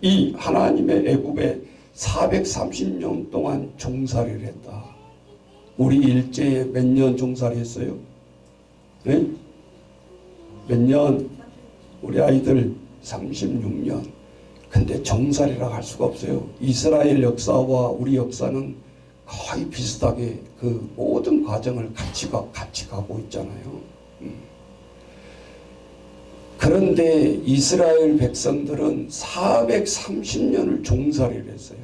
이 하나님의 애굽에 430년 동안 종살이를 했다. 우리 일제에 몇 년 종살이 했어요? 네? 몇 년? 우리 아이들 36년. 근데 종살이라고 할 수가 없어요. 이스라엘 역사와 우리 역사는 거의 비슷하게 그 모든 과정을 같이 가고 있잖아요. 그런데 이스라엘 백성들은 430년을 종살이를 했어요.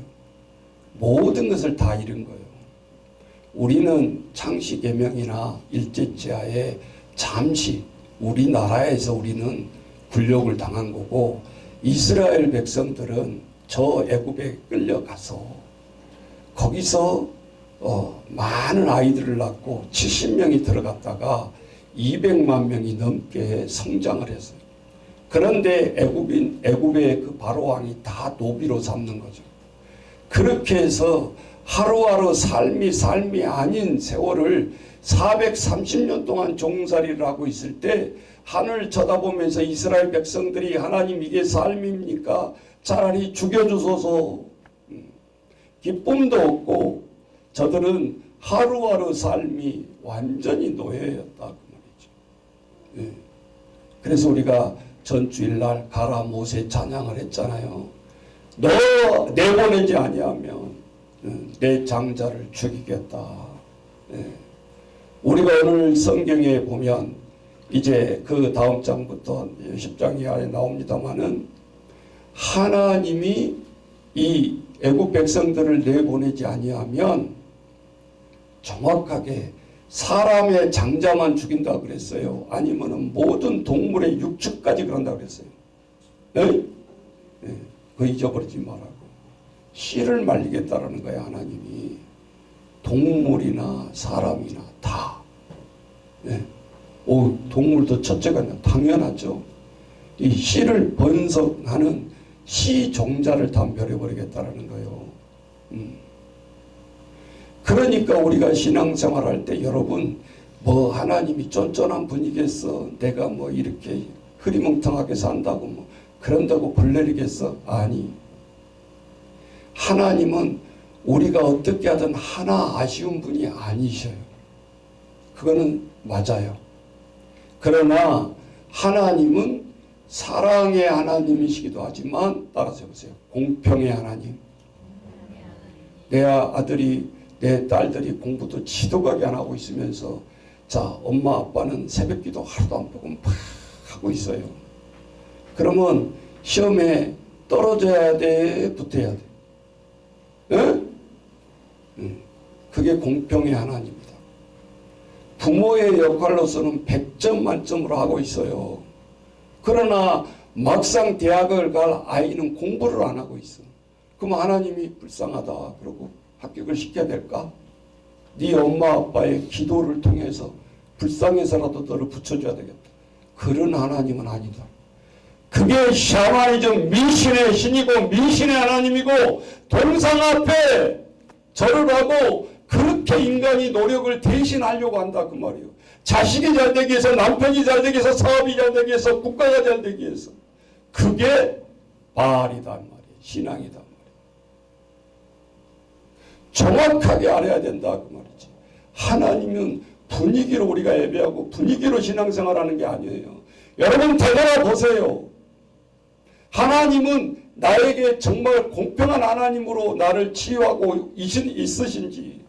모든 것을 다 잃은 거예요. 우리는 창시개명이나 일제치하에 잠시 우리나라에서 우리는 굴욕을 당한 거고, 이스라엘 백성들은 저 애굽에 끌려가서 거기서 많은 아이들을 낳고 70명이 들어갔다가 200만 명이 넘게 성장을 했어요. 그런데 애굽의 그 바로왕이 다 노비로 삼는 거죠. 그렇게 해서 하루하루 삶이 아닌 세월을 430년 동안 종살이를 하고 있을 때 하늘 쳐다보면서 이스라엘 백성들이 하나님 이게 삶입니까? 차라리 죽여주소서. 기쁨도 없고 저들은 하루하루 삶이 완전히 노예였다 그 말이죠. 네. 그래서 우리가 전주일날 가라 모세 찬양을 했잖아요. 너 내보내지 아니하면 내 장자를 죽이겠다. 네. 우리가 오늘 성경에 보면 이제 그 다음 장부터 10장 이하에 나옵니다마는 하나님이 이 애굽 백성들을 내보내지 아니하면 정확하게 사람의 장자만 죽인다 그랬어요. 아니면은 모든 동물의 육축까지 그런다 그랬어요. 네? 네. 그거 잊어버리지 말라고. 씨를 말리겠다라는 거야 하나님이. 동물이나 사람이나 다. 네. 동물도 첫째가 당연하죠. 이 씨를 번성하는 씨 종자를 다 멸해버리겠다라는 거예요. 그러니까 우리가 신앙생활 할 때 여러분 뭐 하나님이 쫀쫀한 분이겠어? 내가 뭐 이렇게 흐리멍텅하게 산다고 뭐 그런다고 벌 내리겠어? 아니. 하나님은 우리가 어떻게 하든 하나 아쉬운 분이 아니셔요. 그거는 맞아요. 그러나 하나님은 사랑의 하나님이시기도 하지만 따라서 해보세요. 공평의 하나님. 내 아들이 내 딸들이 공부도 지도하게 안 하고 있으면서 자 엄마 아빠는 새벽기도 하루도 안 빼고 막 하고 있어요. 그러면 시험에 떨어져야 돼? 붙어야 돼? 네? 그게 공평의 하나님입니다. 부모의 역할로서는 100점 만점으로 하고 있어요. 그러나 막상 대학을 갈 아이는 공부를 안 하고 있어. 그럼 하나님이 불쌍하다 그러고 합격을 시켜야 될까? 네 엄마 아빠의 기도를 통해서 불쌍해서라도 너를 붙여줘야 되겠다. 그런 하나님은 아니다. 그게 샤머니즘 미신의 신이고 미신의 하나님이고 동상 앞에 절을 하고 그렇게 인간이 노력을 대신하려고 한다 그 말이에요. 자식이 잘 되기 위해서, 남편이 잘 되기 위해서, 사업이 잘 되기 위해서, 국가가 잘 되기 위해서. 그게 바알이단 말이에요. 신앙이단 말이에요. 정확하게 알아야 된다 그 말이지. 하나님은 분위기로 우리가 예배하고 분위기로 신앙생활하는 게 아니에요. 여러분 되돌아보세요. 하나님은 나에게 정말 공평한 하나님으로 나를 치유하고 있으신지.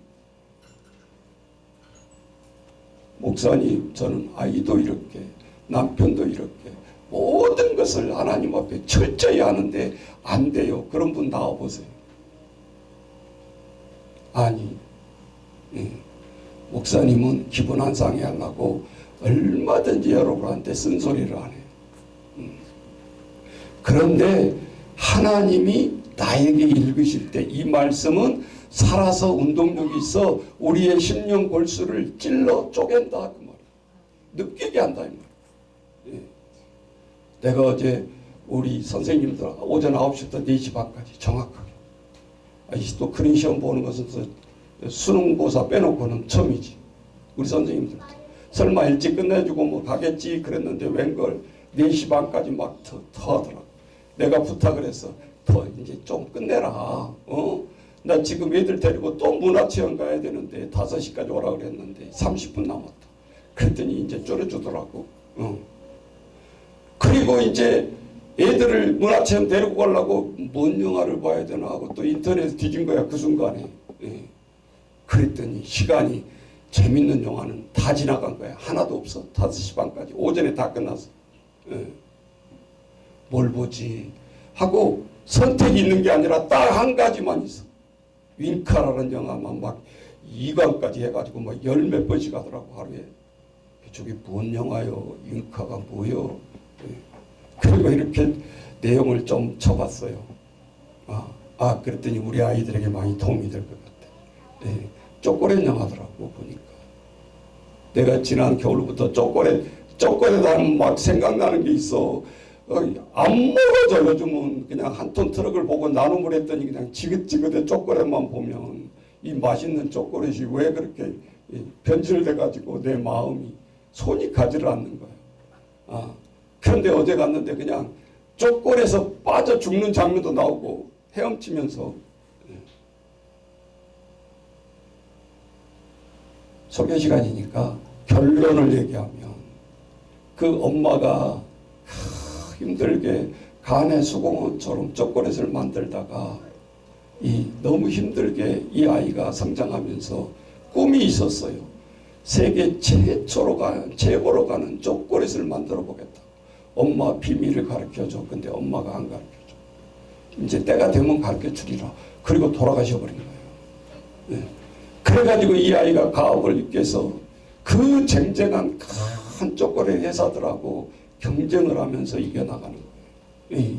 목사님 저는 아이도 이렇게 남편도 이렇게 모든 것을 하나님 앞에 철저히 하는데 안 돼요. 그런 분 나와보세요. 아니 목사님은 기분 안 상해 하려고 얼마든지 여러분한테 쓴소리를 안 해요. 그런데 하나님이 나에게 읽으실 때 이 말씀은 살아서 운동력이 있어 우리의 심령 골수를 찔러 쪼갠다 그 말이에요. 느끼게 한다 이 말이에요. 내가 어제 우리 선생님들 오전 9시부터 4시 반까지 정확하게 또 그런 시험 보는 것은 수능고사 빼놓고는 처음이지. 우리 선생님들 설마 일찍 끝내주고 뭐 가겠지 그랬는데 웬걸 4시 반까지 막 터하더라고. 내가 부탁을 해서 더 이제 좀 끝내라. 나 지금 애들 데리고 또 문화체험 가야 되는데 5시까지 오라 그랬는데 30분 남았다. 그랬더니 이제 줄여주더라고. 그리고 이제 애들을 문화체험 데리고 가려고 뭔 영화를 봐야 되나 하고 또 인터넷에 뒤진 거야, 그 순간에. 예. 그랬더니 시간이 재밌는 영화는 다 지나간 거야. 하나도 없어. 5시 반까지. 오전에 다 끝났어. 예. 뭘 보지? 하고 선택이 있는 게 아니라 딱 한 가지만 있어. 윙카라는 영화만 막 2관까지 해가지고 막 10몇 번씩 하더라고, 하루에. 저게 뭔 영화요? 윙카가 뭐요? 예. 그리고 이렇게 내용을 좀 쳐봤어요. 그랬더니 우리 아이들에게 많이 도움이 될 것 같아. 예. 초콜릿 영화더라고, 보니까. 내가 지난 겨울부터 초콜릿 하면 막 생각나는 게 있어. 안 먹어져. 요즘은 그냥 한 톤 트럭을 보고 나눔을 했더니 그냥 지긋지긋해. 초콜릿만 보면 이 맛있는 초콜릿이 왜 그렇게 변질돼가지고 내 마음이 손이 가지를 않는 거야. 그런데 어제 갔는데 그냥 초콜릿에서 빠져 죽는 장면도 나오고 헤엄치면서. 설교 시간이니까 결론을 얘기하면 그 엄마가 힘들게 간의 수공업처럼 초콜릿을 만들다가 너무 힘들게 이 아이가 성장하면서 꿈이 있었어요. 세계 최고로 가는 초콜릿을 만들어 보겠다. 엄마 비밀을 가르쳐줘. 근데 엄마가 안 가르쳐줘. 이제 때가 되면 가르쳐 주리라. 그리고 돌아가셔 버린 거예요. 네. 그래가지고 이 아이가 가업을 입게서 그 쟁쟁한 큰 초콜릿 회사들하고 경쟁을 하면서 이겨나가는 거예요.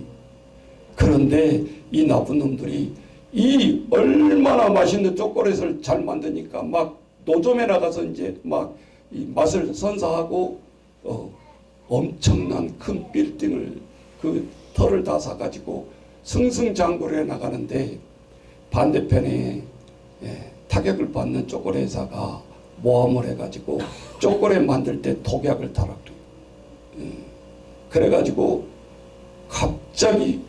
그런데 이 나쁜 놈들이 이 얼마나 맛있는 초콜릿을 잘 만드니까 막 노점에 나가서 이제 막 이 맛을 선사하고 엄청난 큰 빌딩을 그 털을 다 사가지고 승승장구를 해 나가는데 반대편에 타격을 받는 초콜릿 회사가 모함을 해가지고 초콜릿 만들 때 독약을 타라 그래요. 그래가지고 갑자기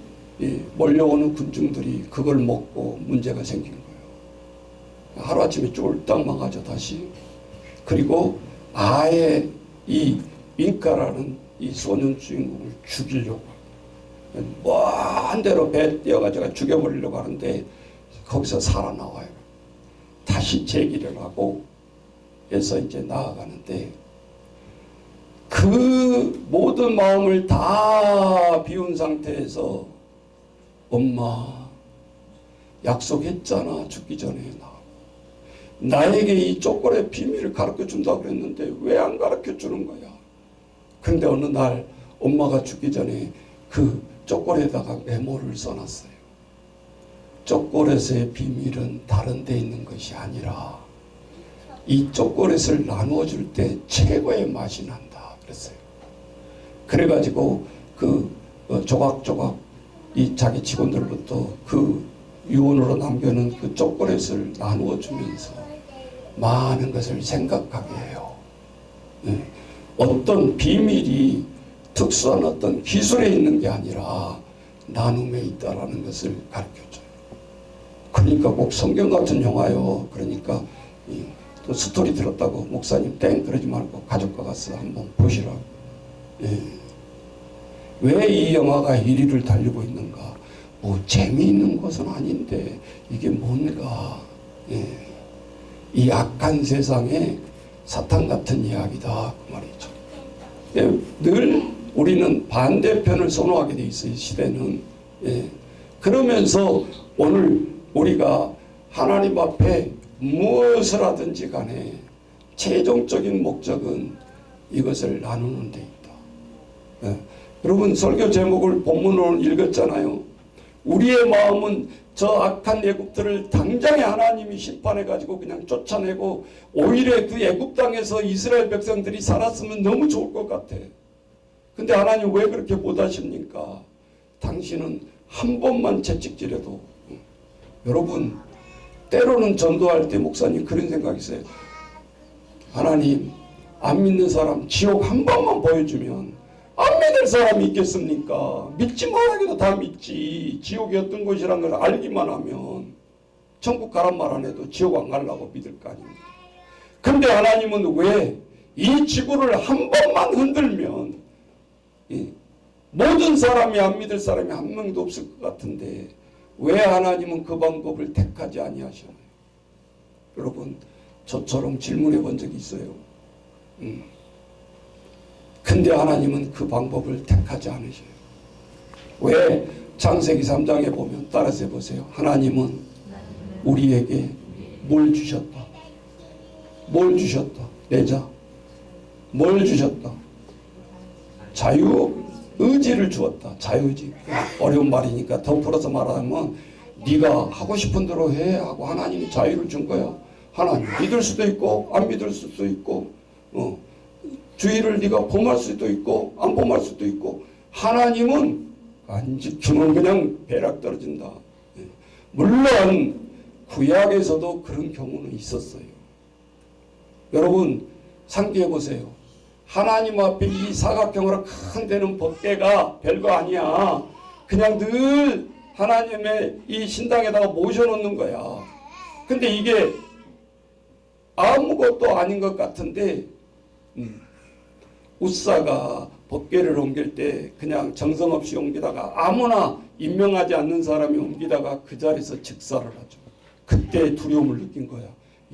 몰려오는 군중들이 그걸 먹고 문제가 생긴 거예요. 하루아침에 쫄딱 망하죠, 다시. 그리고 아예 이 윙카라는 이 소년 주인공을 죽이려고 먼 데로 배 띄어가지고 죽여버리려고 하는데 거기서 살아나와요. 다시 재기를 하고 해서 이제 나아가는데 그 모든 마음을 다 비운 상태에서 엄마 약속했잖아, 죽기 전에 나에게 이 초콜릿 비밀을 가르쳐 준다고 그랬는데 왜 안 가르쳐 주는 거야? 그런데 어느 날 엄마가 죽기 전에 그 초콜릿에다가 메모를 써놨어요. 초콜릿의 비밀은 다른 데 있는 것이 아니라 이 초콜릿을 나누어 줄 때 최고의 맛이 난다 그랬어요. 그래가지고 그 조각조각 이 자기 직원들부터 그 유언으로 남겨놓은 그 초콜릿을 나누어 주면서 많은 것을 생각하게 해요. 어떤 비밀이 특수한 어떤 기술에 있는 게 아니라 나눔에 있다라는 것을 가르쳐줘요. 그러니까 꼭 성경 같은 영화요. 그러니까 또 스토리 들었다고 목사님 땡 그러지 말고 가족과 가서 한번 보시라고. 왜 이 영화가 1위를 달리고 있는가? 뭐 재미있는 것은 아닌데 이게 뭔가 이 악한 세상에 사탄 같은 이야기다 그 말이죠. 늘 우리는 반대편을 선호하게 돼 있어요. 시대는. 그러면서 오늘 우리가 하나님 앞에 무엇을 하든지 간에 최종적인 목적은 이것을 나누는 데 있다. 여러분 설교 제목을 본문으로 읽었잖아요. 우리의 마음은 저 악한 애굽들을 당장에 하나님이 심판해가지고 그냥 쫓아내고 오히려 그 애굽 땅에서 이스라엘 백성들이 살았으면 너무 좋을 것 같아. 근데 하나님 왜 그렇게 못하십니까? 당신은 한 번만 채찍질해도 여러분 때로는 전도할 때 목사님 그런 생각이 있어요. 하나님 안 믿는 사람 지옥 한 번만 보여주면 안 믿을 사람이 있겠습니까? 믿지 말아도 다 믿지. 지옥이 어떤 곳이란 걸 알기만 하면 천국 가란 말 안 해도 지옥 안 가려고 믿을 거 아닙니까? 근데 하나님은 왜 이 지구를 한 번만 흔들면 모든 사람이 안 믿을 사람이 한 명도 없을 것 같은데 왜 하나님은 그 방법을 택하지 아니하시나요? 여러분, 저처럼 질문해 본 적이 있어요. 근데 하나님은 그 방법을 택하지 않으셔요. 왜? 창세기 3장에 보면 따라서 해보세요. 하나님은 우리에게 뭘 주셨다? 뭘 주셨다? 내자. 뭘 주셨다? 자유의지를 주었다. 자유의지. 어려운 말이니까 더 풀어서 말하면 네가 하고 싶은 대로 해 하고 하나님이 자유를 준 거야. 하나님 믿을 수도 있고 안 믿을 수도 있고 주의를 네가 범할 수도 있고 안 범할 수도 있고 하나님은 안 지키면 그냥 벼락 떨어진다. 물론 구약에서도 그런 경우는 있었어요. 여러분 상기해 보세요. 하나님 앞에 이 사각형으로 큰 데는 법궤가 별거 아니야. 그냥 늘 하나님의 이 신당에다가 모셔놓는 거야. 근데 이게 아무것도 아닌 것 같은데 우사가 법궤를 옮길 때 그냥 정성없이 옮기다가 아무나 임명하지 않는 사람이 옮기다가 그 자리에서 즉사를 하죠. 그때 두려움을 느낀 거야.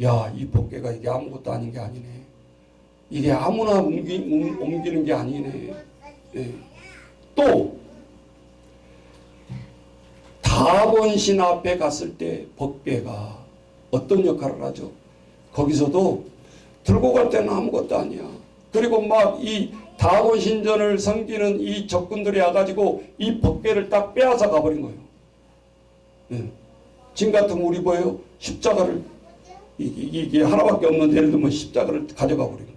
야, 이 법궤가 이게 아무것도 아닌 게 아니네. 이게 아무나 옮기는 게 아니네. 네. 또 다곤신 앞에 갔을 때 법궤가 어떤 역할을 하죠? 거기서도 들고 갈 때는 아무것도 아니야. 그리고 막 이 다곤신전을 섬기는 이 적군들이 와가지고 이 법궤를 딱 빼앗아 가버린 거예요. 네. 지금 같으면 우리 뭐예요? 십자가를 이게 하나밖에 없는 예를 들면 십자가를 가져가 버린 거예요.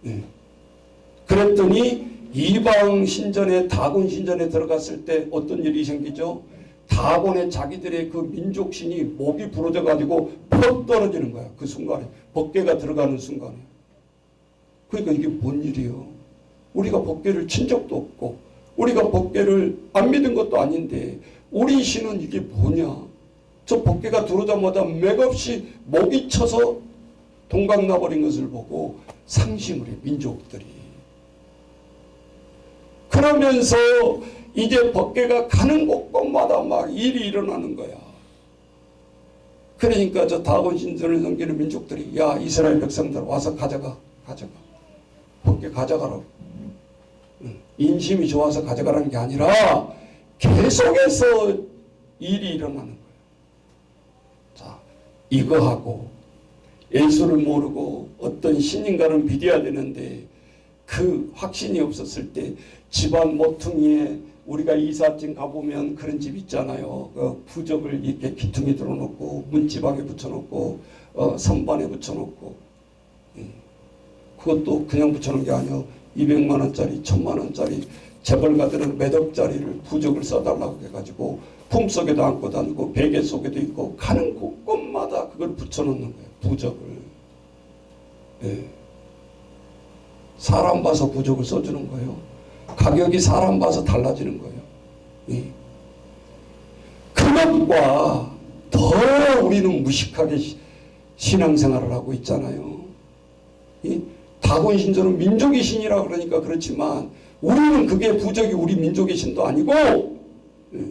네. 그랬더니 이방 신전에 다곤 신전에 들어갔을 때 어떤 일이 생기죠? 다곤의 자기들의 그 민족신이 목이 부러져 가지고 퍽 떨어지는 거야. 그 순간에 법궤가 들어가는 순간에. 그러니까 이게 뭔 일이에요? 우리가 법궤를 친 적도 없고 우리가 법궤를 안 믿은 것도 아닌데 우리 신은 이게 뭐냐? 저 법궤가 들어오자마자 맥없이 목이 쳐서 동강 나버린 것을 보고 상심을 해, 민족들이. 그러면서 이제 법궤가 가는 곳곳마다 막 일이 일어나는 거야. 그러니까 저 다곤 신전을 섬기는 민족들이 야, 이스라엘 백성들 와서 가져가. 법궤 가져가라고. 인심이 좋아서 가져가라는 게 아니라 계속해서 일이 일어나는 거야. 자, 이거하고 예수를 모르고 어떤 신인가를 믿어야 되는데 그 확신이 없었을 때 집안 모퉁이에 우리가 이삿짐 가보면 그런 집 있잖아요. 부적을 이렇게 기퉁이 들어놓고 문지방에 붙여놓고 선반에 붙여놓고 그것도 그냥 붙여놓은 게 아니에요. 200만 원짜리 1000만 원짜리 재벌가들은 몇 억짜리를 부적을 써달라고 해가지고 품속에도 안고 다니고 베개 속에도 있고 가는 곳곳마다 그걸 붙여놓는 거예요. 부적을. 예. 사람 봐서 부적을 써주는 거예요. 가격이 사람 봐서 달라지는 거예요. 예. 그것과 더 우리는 무식하게 신앙생활을 하고 있잖아요. 예. 다곤 신전은 민족의 신이라 그러니까 그렇지만 우리는 그게 부적이 우리 민족의 신도 아니고 예.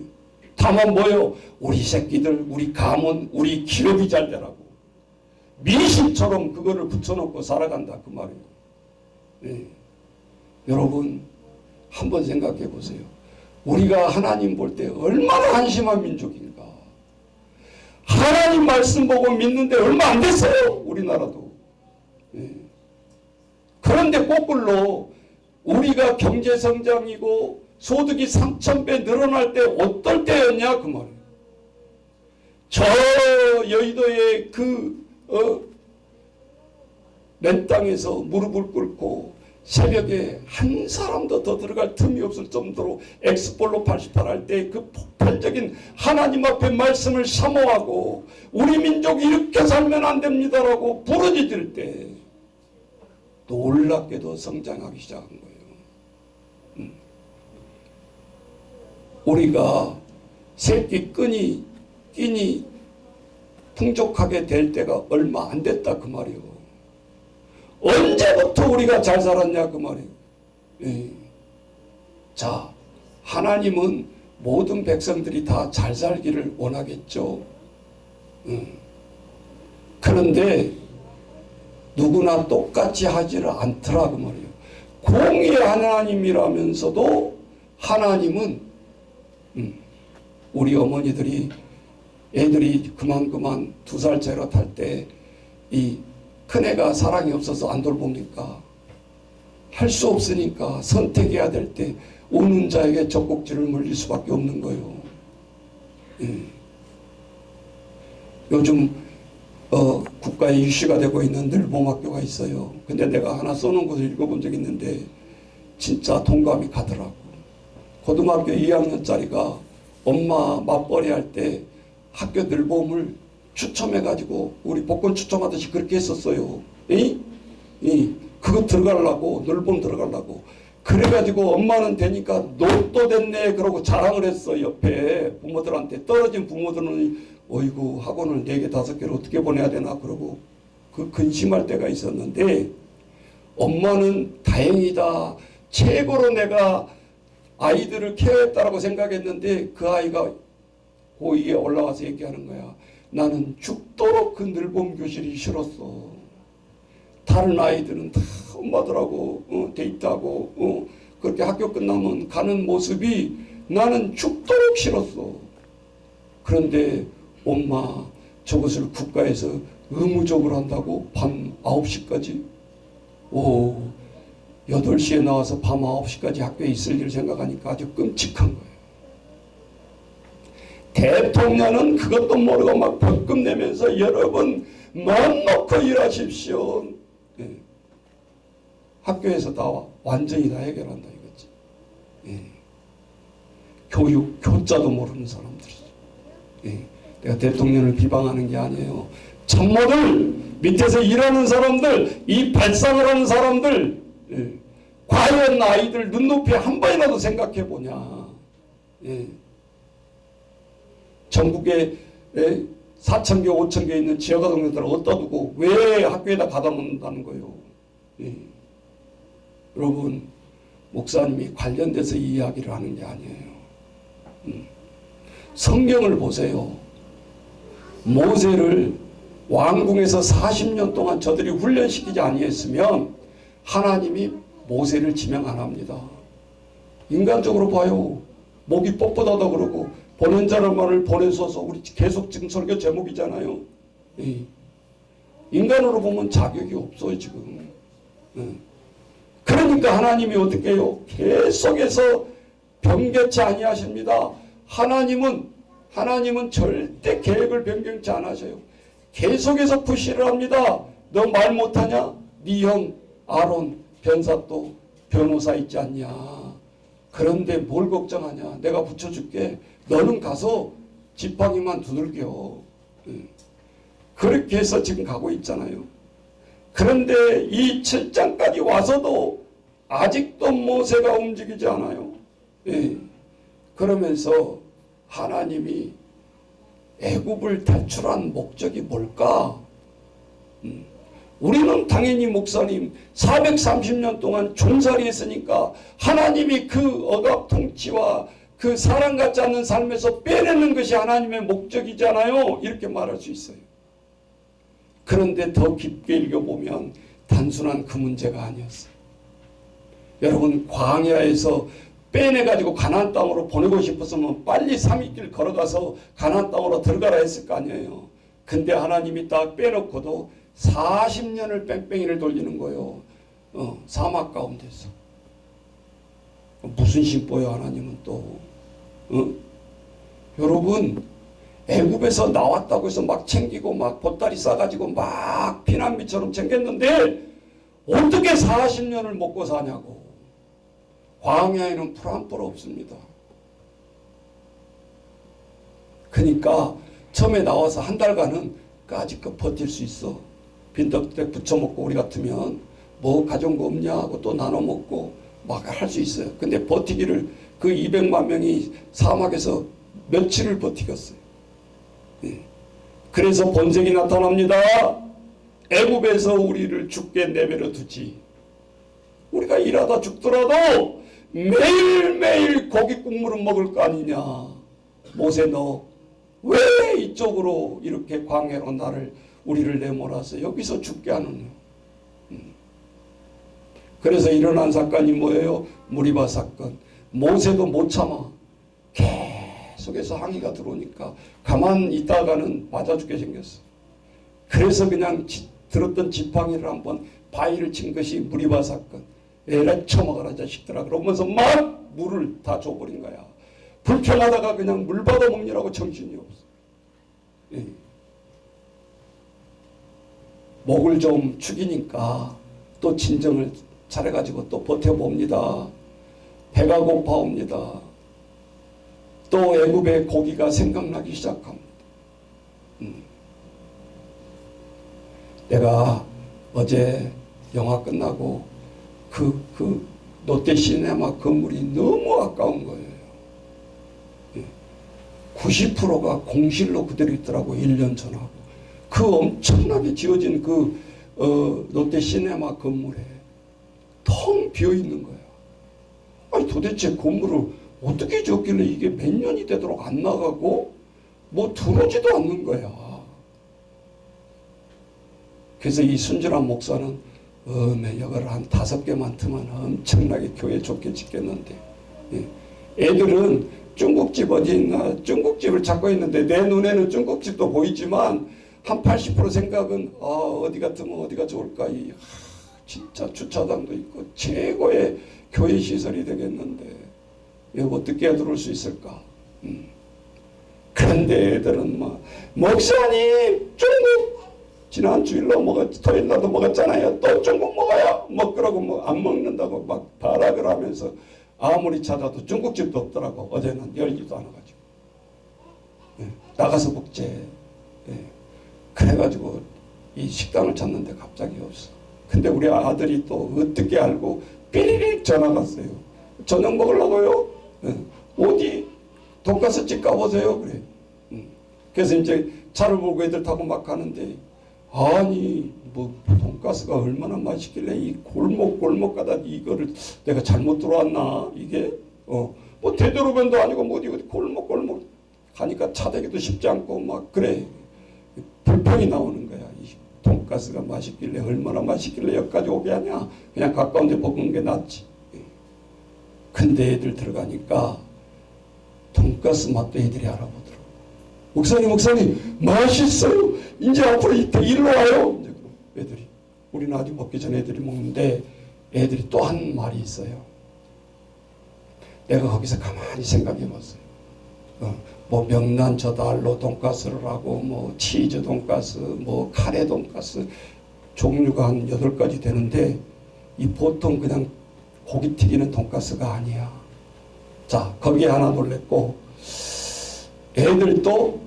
다만 뭐요? 우리 새끼들, 우리 가문, 우리 기업이 잘 되라고 미신처럼 그거를 붙여놓고 살아간다 그 말이에요. 네. 여러분 한번 생각해 보세요. 우리가 하나님 볼 때 얼마나 한심한 민족인가. 하나님 말씀 보고 믿는데 얼마 안 됐어요. 우리나라도. 네. 그런데 거꾸로 우리가 경제성장이고 소득이 3000배 늘어날 때 어떨 때였냐 그 말이에요. 저 여의도의 맨 땅에서 무릎을 꿇고 새벽에 한 사람도 더 들어갈 틈이 없을 정도로 엑스폴로 88 할 때 그 폭발적인 하나님 앞에 말씀을 사모하고 우리 민족이 이렇게 살면 안 됩니다라고 부르짖을 때 놀랍게도 성장하기 시작한 거예요. 우리가 새끼 끼니 풍족하게 될 때가 얼마 안 됐다 그 말이요. 언제부터 우리가 잘 살았냐 그 말이요. 예. 자, 하나님은 모든 백성들이 다 잘 살기를 원하겠죠. 그런데 누구나 똑같이 하지를 않더라 그 말이에요. 공의의 하나님이라면서도 하나님은 우리 어머니들이 애들이 그만 2살째로 탈 때 이 큰애가 사랑이 없어서 안 돌봅니까? 할 수 없으니까 선택해야 될 때 우는 자에게 젖꼭지를 물릴 수밖에 없는 거예요. 요즘 국가에 이슈가 되고 있는 늘봄학교가 있어요. 근데 내가 하나 써놓은 것을 읽어본 적이 있는데 진짜 동감이 가더라고. 고등학교 2학년짜리가 엄마 맞벌이 할 때 학교 늘봄을 추첨해가지고 우리 복권 추첨하듯이 그렇게 했었어요. 그거 들어가려고, 늘봄 들어가려고. 그래가지고 엄마는 되니까 로또 됐네 그러고 자랑을 했어. 옆에 부모들한테. 떨어진 부모들은 어이구 학원을 4개 5개를 어떻게 보내야 되나 그러고 그 근심할 때가 있었는데, 엄마는 다행이다, 최고로 내가 아이들을 케어했다라고 생각했는데 그 아이가 고2에 올라와서 얘기하는 거야. 나는 죽도록 그 늘봄 교실이 싫었어. 다른 아이들은 다 엄마들하고 데이트하고 그렇게 학교 끝나면 가는 모습이 나는 죽도록 싫었어. 그런데 엄마 저것을 국가에서 의무적으로 한다고 밤 9시까지 8시에 나와서 밤 9시까지 학교에 있을 일을 생각하니까 아주 끔찍한 거예요. 대통령은 그것도 모르고 막 벌금 내면서 여러분 마음 놓고 일하십시오. 학교에서 다 완전히 다 해결한다 이거지. 교육, 교자도 모르는 사람들이죠. 내가 대통령을 비방하는 게 아니에요. 참모들, 밑에서 일하는 사람들, 이 발상을 하는 사람들, 과연 아이들 눈높이에 한 번이라도 생각해 보냐. 전국에 4,000개, 5,000개 있는 지역아동들을 어디다 두고 왜 학교에다 가다 놓는다는 거예요. 여러분, 목사님이 관련돼서 이 이야기를 하는 게 아니에요. 성경을 보세요. 모세를 왕궁에서 40년 동안 저들이 훈련시키지 아니했으면 하나님이 모세를 지명 안 합니다. 인간적으로 봐요. 목이 뻣뻣하다 그러고 보낸 사람만을 보내서서 우리 계속 지금 설교 제목이잖아요. 인간으로 보면 자격이 없어요 지금. 그러니까 하나님이 어떻게 해요? 계속해서 변개치 아니하십니다. 하나님은 절대 계획을 변경치 않으셔요. 계속해서 푸시를 합니다. 너 말 못하냐? 네 형 아론 변사또 변호사 있지 않냐? 그런데 뭘 걱정하냐? 내가 붙여줄게. 너는 가서 지팡이만 두들겨. 그렇게 해서 지금 가고 있잖아요. 그런데 이 7장까지 와서도 아직도 모세가 움직이지 않아요. 그러면서 하나님이 애굽을 탈출한 목적이 뭘까? 우리는 당연히 목사님 430년 동안 종살이 했으니까 하나님이 그 억압 통치와 그 사랑 같지 않는 삶에서 빼내는 것이 하나님의 목적이잖아요. 이렇게 말할 수 있어요. 그런데 더 깊게 읽어보면 단순한 그 문제가 아니었어요. 여러분, 광야에서 빼내가지고 가나안 땅으로 보내고 싶었으면 빨리 3일길 걸어가서 가나안 땅으로 들어가라 했을 거 아니에요. 근데 하나님이 딱 빼놓고도 40년을 뺑뺑이를 돌리는 거예요. 사막 가운데서. 무슨 심보예요 하나님은 또. 여러분, 애굽에서 나왔다고 해서 막 챙기고 막 보따리 싸가지고 막 피난민처럼 챙겼는데 어떻게 40년을 먹고 사냐고. 광야에는 풀 한 뿔 없습니다. 그러니까 처음에 나와서 한 달간은 까짓거 버틸 수 있어. 빈떡떡 부쳐 먹고 우리 같으면 뭐 가져온 거 없냐 하고 또 나눠 먹고 막 할 수 있어요. 근데 버티기를 그 200만 명이 사막에서 며칠을 버티겠어요. 예. 그래서 본색이 나타납니다. 애굽에서 우리를 죽게 내버려 두지. 우리가 일하다 죽더라도 매일매일 고기 국물은 먹을 거 아니냐. 모세 너 왜 이쪽으로 이렇게 광야로 우리를 내몰아서 여기서 죽게 하느냐. 그래서 일어난 사건이 뭐예요? 무리바 사건. 모세도 못 참아. 계속해서 항의가 들어오니까 가만 있다가는 맞아 죽게 생겼어. 그래서 그냥 들었던 지팡이를 한번 바위를 친 것이 무리바 사건. 에라 처먹어라 자식들아 그러면서 막 물을 다 줘버린 거야. 불평하다가 그냥 물 받아 먹느라고 정신이 없어. 예. 목을 좀 축이니까 또 진정을 잘해가지고 또 버텨봅니다. 배가 고파옵니다. 또 애굽의 고기가 생각나기 시작합니다. 내가 어제 영화 끝나고 그 롯데시네마 건물이 너무 아까운 거예요. 90%가 공실로 그대로 있더라고. 1년 전하고. 그 엄청나게 지어진 그 롯데시네마 건물에 텅 비어있는 거야. 아니 도대체 건물을 어떻게 지었길래 이게 몇 년이 되도록 안 나가고 뭐 들어오지도 않는 거야. 그래서 이 순진한 목사는 여기를 한 5개만 트면 엄청나게 교회 좋게 짓겠는데, 애들은 중국집 어디 있나 중국집을 찾고 있는데 내 눈에는 중국집도 보이지만 한 80% 생각은 어디 같으면 어디가 좋을까. 진짜 주차장도 있고 최고의 교회 시설이 되겠는데 여기 어떻게 들어올 수 있을까. 그런데 애들은 목사님 중국 지난 주일로 토요일 날도 먹었잖아요. 또 중국 먹어요. 먹으라고 안 먹는다고 막 발악을 하면서 아무리 찾아도 중국집도 없더라고. 어제는 열지도 않아가지고. 나가서 먹재. 그래가지고 이 식당을 찾는데 갑자기 없어. 근데 우리 아들이 또 어떻게 알고 삐리릭 전화가 왔어요. 저녁 먹으려고요? 어디 돈가스 집 가보세요. 그래. 그래서 이제 차를 몰고 애들 타고 막 가는데 아니 뭐 돈가스가 얼마나 맛있길래 이 골목 가다 이거를 내가 잘못 들어왔나 이게 뭐 되도록변도 아니고 뭐 어디 골목 가니까 차 대기도 쉽지 않고 막 그래. 불평이 나오는 거야. 이 돈가스가 맛있길래 얼마나 맛있길래 여기까지 오게 하냐. 그냥 가까운 데 먹는 게 낫지. 근데 애들 들어가니까 돈가스 맛도 애들이 알아보더라고. 목사님 맛있어요. 이제 앞으로 일로 와요. 이제 애들이. 우리는 아직 먹기 전에 애들이 먹는데 애들이 또 한 말이 있어요. 내가 거기서 가만히 생각해 봤어요. 뭐 명란 저달로 돈가스를 하고 뭐 치즈 돈가스 뭐 카레 돈가스 종류가 한 8가지 되는데 이 보통 그냥 고기 튀기는 돈가스가 아니야. 자 거기에 하나 놀랬고 애들도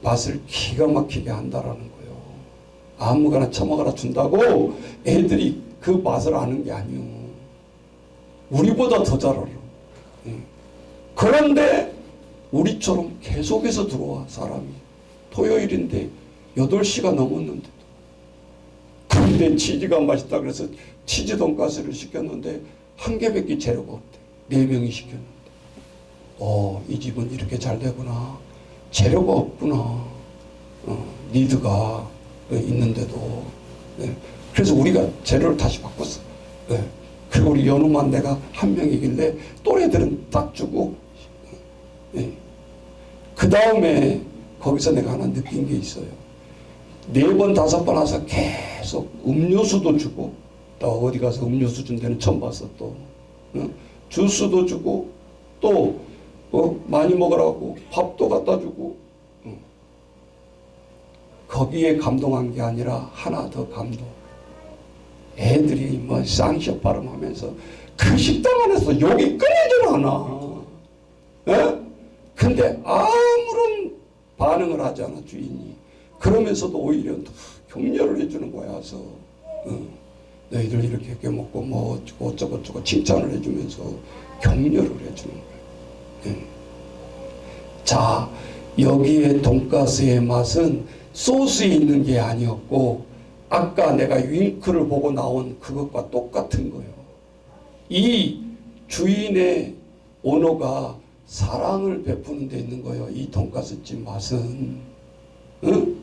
맛을 기가 막히게 한다라는 거예요. 아무거나 처먹어라 준다고 애들이 그 맛을 아는 게 아니요. 우리보다 더 잘 알아. 그런데 우리처럼 계속해서 들어와 사람이. 토요일인데 8시가 넘었는데도. 근데 치즈가 맛있다 그래서 치즈 돈가스를 시켰는데 한 개밖에 재료가 없대. 4명이 시켰는데. 이 집은 이렇게 잘 되구나. 재료가 없구나. 니드가 있는데도. 그래서 우리가 재료를 다시 바꿨어. 그리고 우리 연우만 내가 한 명이길래 또래들은 딱 주고. 그 다음에 거기서 내가 하나 느낀 게 있어요. 4번 5번 와서 계속 음료수도 주고 또 어디 가서 음료수 준 데는 처음 봤어. 또 주스도 주고 또 많이 먹으라고 밥도 갖다 주고. 거기에 감동한 게 아니라 하나 더 감동. 애들이 뭐 쌍시업 발음하면서 그 식당 안에서 욕이 끊이질 않아. 근데 아무런 반응을 하지 않아 주인이. 그러면서도 오히려 격려를 해주는 거야. 그래서 너희들 이렇게 먹고 뭐 어쩌고 칭찬을 해주면서 격려를 해주는 거야. 자, 여기에 돈가스의 맛은 소스에 있는 게 아니었고 아까 내가 윙크를 보고 나온 그것과 똑같은 거예요. 이 주인의 오너가 사랑을 베푸는 데 있는 거예요. 이 돈가스집 맛은. 응?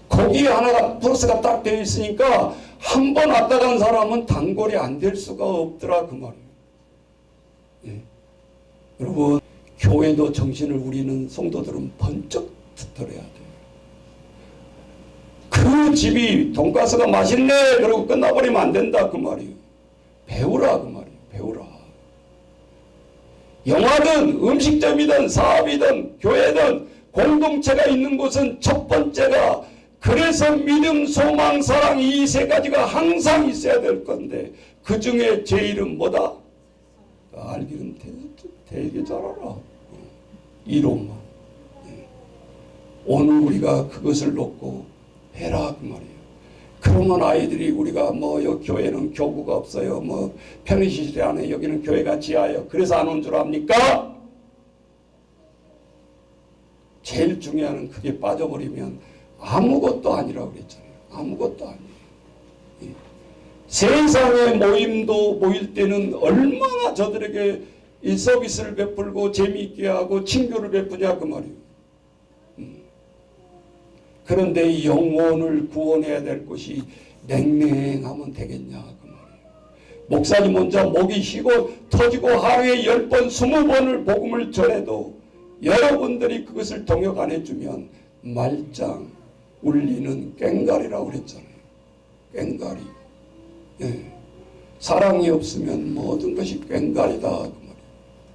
고기 하나가 플러스가 딱 되어 있으니까 한 번 왔다 간 사람은 단골이 안 될 수가 없더라 그 말이에요. 예. 여러분, 교회도 정신을 우리는 성도들은 번쩍 들어야 돼요. 그 집이 돈가스가 맛있네 그러고 끝나버리면 안 된다 그 말이에요. 배우라 그 말이에요. 배우라. 영화든 음식점이든 사업이든 교회든 공동체가 있는 곳은 첫 번째가 그래서 믿음, 소망, 사랑 이 세 가지가 항상 있어야 될 건데 그 중에 제일은 뭐다? 알기는 되게 잘 알아. 이론만. 오늘 우리가 그것을 놓고 해라 그 말이에요. 그러면 아이들이 우리가 뭐 여기 교회는 교구가 없어요. 뭐 편의시설이 안 해. 여기는 교회가 지하예요. 그래서 안 온 줄 압니까? 제일 중요한 건 그게 빠져버리면 아무것도 아니라고 그랬잖아요. 아무것도 아니에요. 세상의 모임도 모일 때는 얼마나 저들에게 이 서비스를 베풀고 재미있게 하고 친교를 베푸냐 그 말이에요. 그런데 영혼을 구원해야 될 것이 냉랭하면 되겠냐 그 말이에요. 목사님 혼자 목이 쉬고 터지고 하루에 10번 20번을 복음을 전해도 여러분들이 그것을 동역 안 해주면 말짱 울리는 꽹가리라고 그랬잖아요. 꽹가리. 예. 사랑이 없으면 모든 것이 꽹가리다 그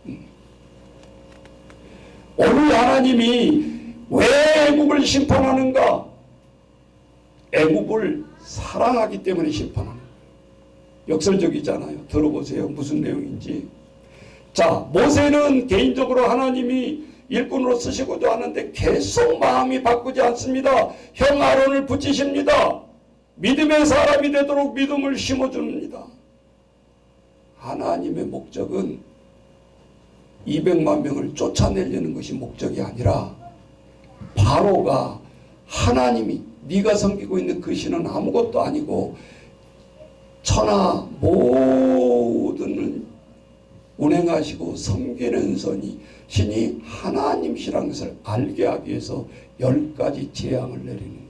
말이에요. 오늘 하나님이 왜 애굽을 심판하는가? 애굽을 사랑하기 때문에 심판하는 거예요. 역설적이잖아요. 들어보세요. 무슨 내용인지. 자, 모세는 개인적으로 하나님이 일꾼으로 쓰시고자 하는데 계속 마음이 바꾸지 않습니다. 형 아론을 붙이십니다. 믿음의 사람이 되도록 믿음을 심어줍니다. 하나님의 목적은 200만 명을 쫓아내려는 것이 목적이 아니라 바로가 하나님이 네가 섬기고 있는 그 신은 아무것도 아니고 천하 모든 운행하시고 섬기는 신이 하나님이라는 것을 알게 하기 위해서 10가지 재앙을 내리는 거예요.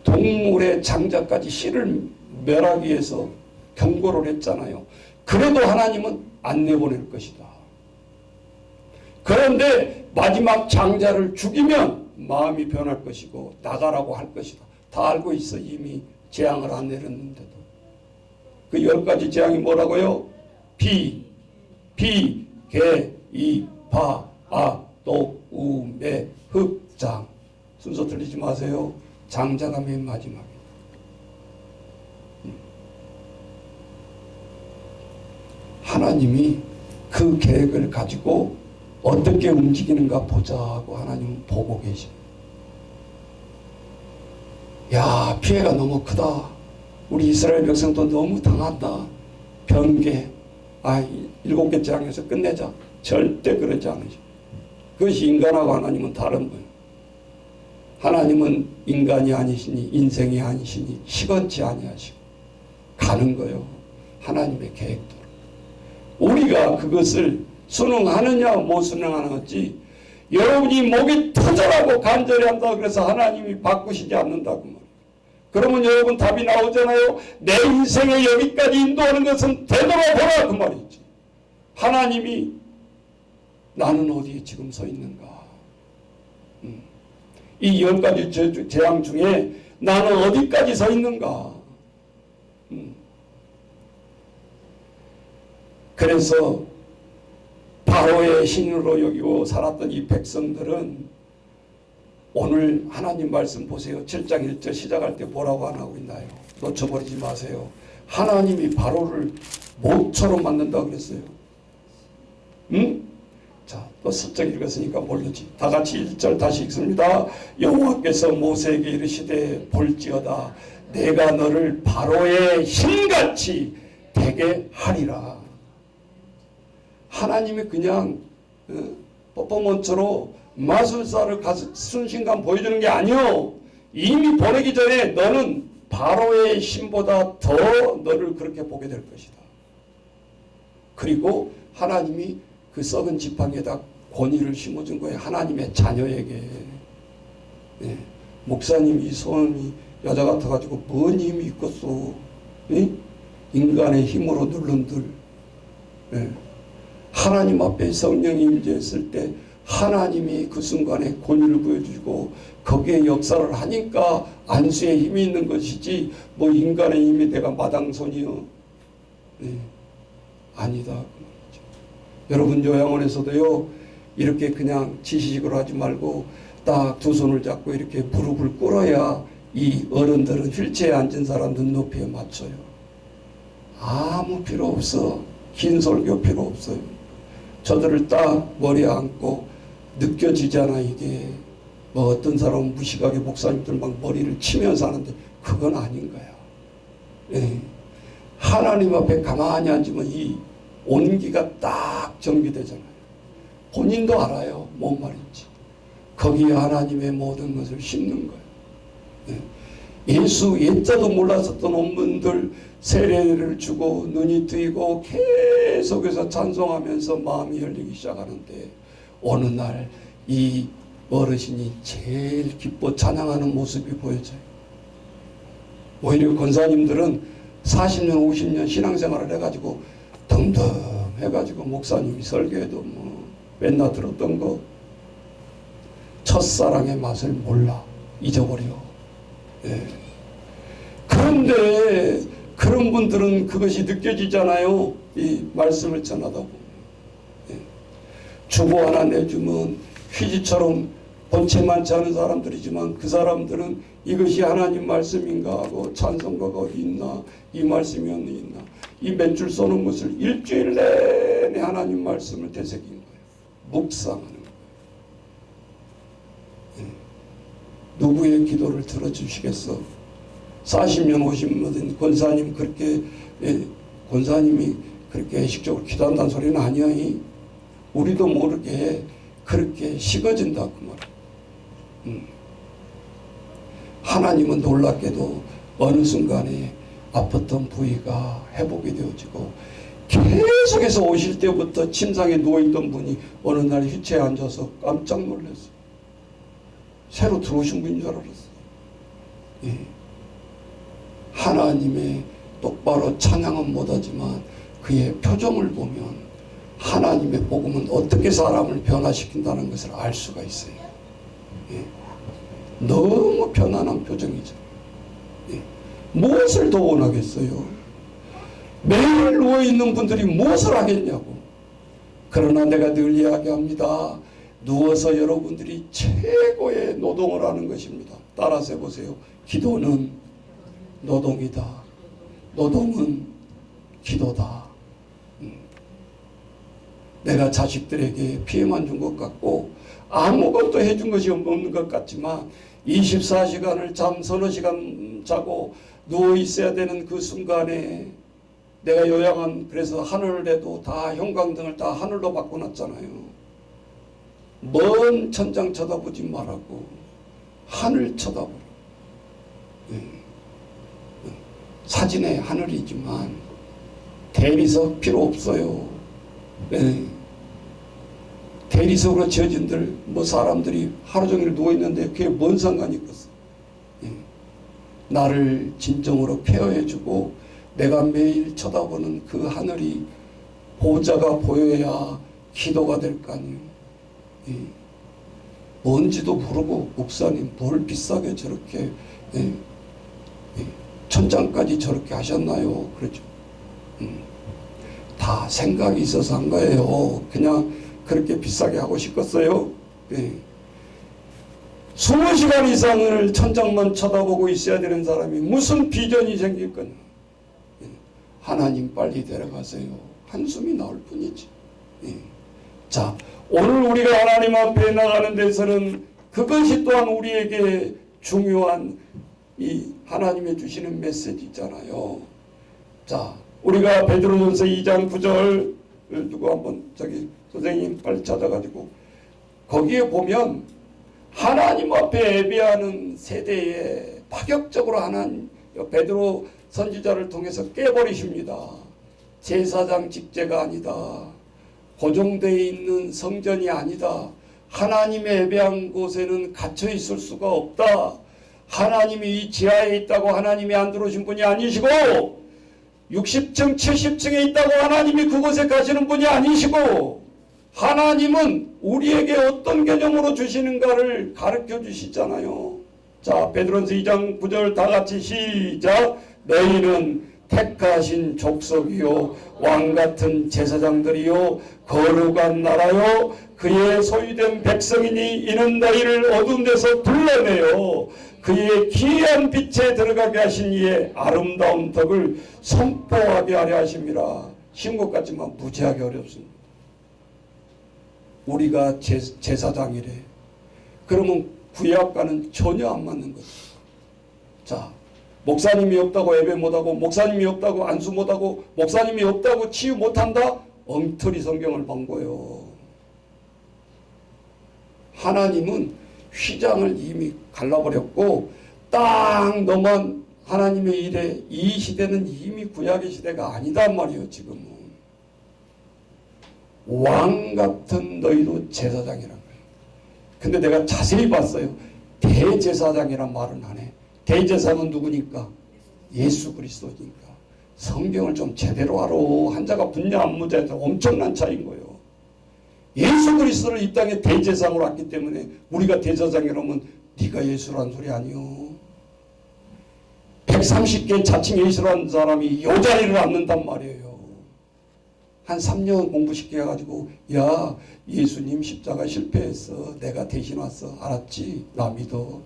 동물의 장자까지 씨를 멸하기 위해서 경고를 했잖아요. 그래도 하나님은 안 내보낼 것이다. 그런데 마지막 장자를 죽이면 마음이 변할 것이고 나가라고 할 것이다. 다 알고 있어. 이미 재앙을 안 내렸는데도. 그 10가지 재앙이 뭐라고요? 비, 개, 이, 바, 아, 도, 우, 매, 흡, 장. 순서 틀리지 마세요. 장자가 맨 마지막이에요. 하나님이 그 계획을 가지고 어떻게 움직이는가 보자고 하나님은 보고 계십니다. 야, 피해가 너무 크다. 우리 이스라엘 백성도 너무 당한다. 변개. 7개 재앙에서 끝내자. 절대 그러지 않으시고. 그것이 인간하고 하나님은 다른 거예요. 하나님은 인간이 아니시니 인생이 아니시니 시건치 아니하시고 가는 거예요. 하나님의 계획대로. 우리가 그것을 순응하느냐 못 순응하는지 여러분이 목이 터져라고 간절히 한다 그래서 하나님이 바꾸시지 않는다고 말이에요. 그러면 여러분 답이 나오잖아요. 내 인생에 여기까지 인도하는 것은 되돌아보라 그 말이지. 하나님이 나는 어디에 지금 서 있는가. 이 10가지 재앙 중에 나는 어디까지 서 있는가. 그래서 바로의 신으로 여기고 살았던 이 백성들은 오늘 하나님 말씀 보세요. 7장 1절 시작할 때 뭐라고 안 하고 있나요? 놓쳐버리지 마세요. 하나님이 바로를 모처럼 만든다고 그랬어요. 응? 자, 또 슬쩍 읽었으니까 모르지. 다 같이 1절 다시 읽습니다. 여호와께서 모세에게 이르시되 볼지어다 내가 너를 바로의 신같이 되게 하리라. 하나님이 그냥 퍼포먼스로 마술사를 가서 순신간 보여주는 게 아니요. 이미 보내기 전에 너는 바로의 신보다 더 너를 그렇게 보게 될 것이다. 그리고 하나님이 그 썩은 지팡이에다 권위를 심어준 거예요. 하나님의 자녀에게. 네. 목사님이 소원이 여자 같아가지고 뭔 힘이 있겠소. 네? 인간의 힘으로 누른들. 네. 하나님 앞에 성령이 임재했을 때 하나님이 그 순간에 권위를 보여주고 거기에 역사를 하니까 안수의 힘이 있는 것이지 뭐 인간의 힘이 내가 마당손이요. 네. 아니다. 여러분 요양원에서도요 이렇게 그냥 지시식으로 하지 말고 딱 두 손을 잡고 이렇게 무릎을 꿇어야 이 어른들은 휠체어에 앉은 사람 눈높이에 맞춰요. 아무 필요 없어. 긴 설교 필요 없어요. 저들을 딱 머리에 안고 느껴지잖아. 이게 뭐 어떤 사람은 무식하게 목사님들 막 머리를 치면서 하는데 그건 아닌 거야. 네. 하나님 앞에 가만히 앉으면 이 온기가 딱 정비되잖아요. 본인도 알아요. 뭔 말인지. 거기에 하나님의 모든 것을 심는 거예요. 네. 예수 옛자도 몰랐었던 온분들 세례를 주고 눈이 뜨이고 계속해서 찬송하면서 마음이 열리기 시작하는데 어느 날 이 어르신이 제일 기뻐 찬양하는 모습이 보여져요. 오히려 권사님들은 40년 50년 신앙생활을 해가지고 덤덤 해가지고 목사님이 설교해도 뭐 맨날 들었던 거 첫사랑의 맛을 몰라 잊어버려. 예. 그런데 그런 분들은 그것이 느껴지잖아요. 이 말씀을 전하다 보면. 예. 주보 하나 내주면 퀴즈처럼 본체 많지 않은 사람들이지만 그 사람들은 이것이 하나님 말씀인가 하고 찬송가가 어디 있나 이 말씀이 어디 있나 이 몇 줄 써놓은 것을 일주일 내내 하나님 말씀을 되새긴 거예요. 묵상하는 거예요. 예. 누구의 기도를 들어주시겠어? 40년 50년 권사님 그렇게 권사님이 그렇게 의식적으로 기도한다는 소리는 아니야. 우리도 모르게 그렇게 식어진다 그 말. 하나님은 놀랍게도 어느 순간에 아팠던 부위가 회복이 되어지고 계속해서 오실 때부터 침상에 누워있던 분이 어느 날 휘체에 앉아서 깜짝 놀랐어요. 새로 들어오신 분인 줄 알았어요. 예. 하나님의 똑바로 찬양은 못하지만 그의 표정을 보면 하나님의 복음은 어떻게 사람을 변화시킨다는 것을 알 수가 있어요. 예. 너무 편안한 표정이죠. 예. 무엇을 더 원하겠어요? 매일 누워있는 분들이 무엇을 하겠냐고. 그러나 내가 늘 이야기합니다. 누워서 여러분들이 최고의 노동을 하는 것입니다. 따라서 해보세요. 기도는 노동이다. 노동은 기도다. 내가 자식들에게 피해만 준 것 같고 아무것도 해준 것이 없는 것 같지만 24시간을 잠 서너 시간 자고 누워 있어야 되는 그 순간에 내가 요양원 그래서 하늘에도 다 형광등을 다 하늘로 바꿔놨잖아요. 먼 천장 쳐다보지 말라고 하늘 쳐다보라. 사진에 하늘이지만 대리석 필요 없어요. 대리석으로 지어진들 뭐 사람들이 하루 종일 누워있는데 그게 뭔 상관이 있겠어. 나를 진정으로 케어해주고 내가 매일 쳐다보는 그 하늘이 보좌가 보여야 기도가 될 거 아니에요. 뭔지도 모르고 목사님 뭘 비싸게 저렇게 천장까지 저렇게 하셨나요? 그렇죠. 다 생각이 있어서 한 거예요. 그냥 그렇게 비싸게 하고 싶겠어요? 네. 20시간 이상을 천장만 쳐다보고 있어야 되는 사람이 무슨 비전이 생길 거냐. 네. 하나님 빨리 데려가세요. 한숨이 나올 뿐이지. 네. 자, 오늘 우리가 하나님 앞에 나가는 데서는 그것이 또한 우리에게 중요한 이 하나님의 주시는 메시지잖아요. 자, 우리가 베드로전서 2장 9절 누구 한번 저기 선생님 빨리 찾아가지고 거기에 보면 하나님 앞에 예배하는 세대에 파격적으로 하나님 베드로 선지자를 통해서 깨버리십니다. 제사장 직제가 아니다. 고정되어 있는 성전이 아니다. 하나님의 예배한 곳에는 갇혀 있을 수가 없다. 하나님이 이 지하에 있다고 하나님이 안 들어오신 분이 아니시고 60층 70층에 있다고 하나님이 그곳에 가시는 분이 아니시고 하나님은 우리에게 어떤 개념으로 주시는가를 가르쳐 주시잖아요. 자, 베드로전서 2장 9절 다 같이 시작. 너희는 택하신 족속이요 왕같은 제사장들이요 거룩한 나라요 그의 소유된 백성이니 이는 너희를 어두운 데서 불러내어 그의 기이한 빛에 들어가게 하신 이의 아름다운 덕을 선포하게 하려 하심이라. 쉬운 것 같지만 무지하게 어렵습니다. 우리가 제사장이래. 그러면 구약과는 전혀 안 맞는 거죠. 자, 목사님이 없다고 예배 못하고 목사님이 없다고 안수 못하고 목사님이 없다고 치유 못한다? 엉터리 성경을 본 거예요. 하나님은 휘장을 이미 갈라버렸고 딱 너만 하나님의 일에 이 시대는 이미 구약의 시대가 아니단 말이에요. 지금은 왕같은 너희도 제사장이란 거예요. 근데 내가 자세히 봤어요. 대제사장이란 말은 안 해. 대제사장은 누구니까? 예수 그리스도니까. 성경을 좀 제대로 알아. 한자가 분야 안무자에서 엄청난 차이인 거예요. 예수 그리스도를 이 땅에 대제사장으로 왔기 때문에 우리가 대제사장이라면 네가 예수란 소리 아니요. 130개 자칭 예수라는 사람이 이 자리를 앉는단 말이에요. 한 3년 공부시켜가지고 야 예수님 십자가 실패했어. 내가 대신 왔어. 알았지? 나 믿어.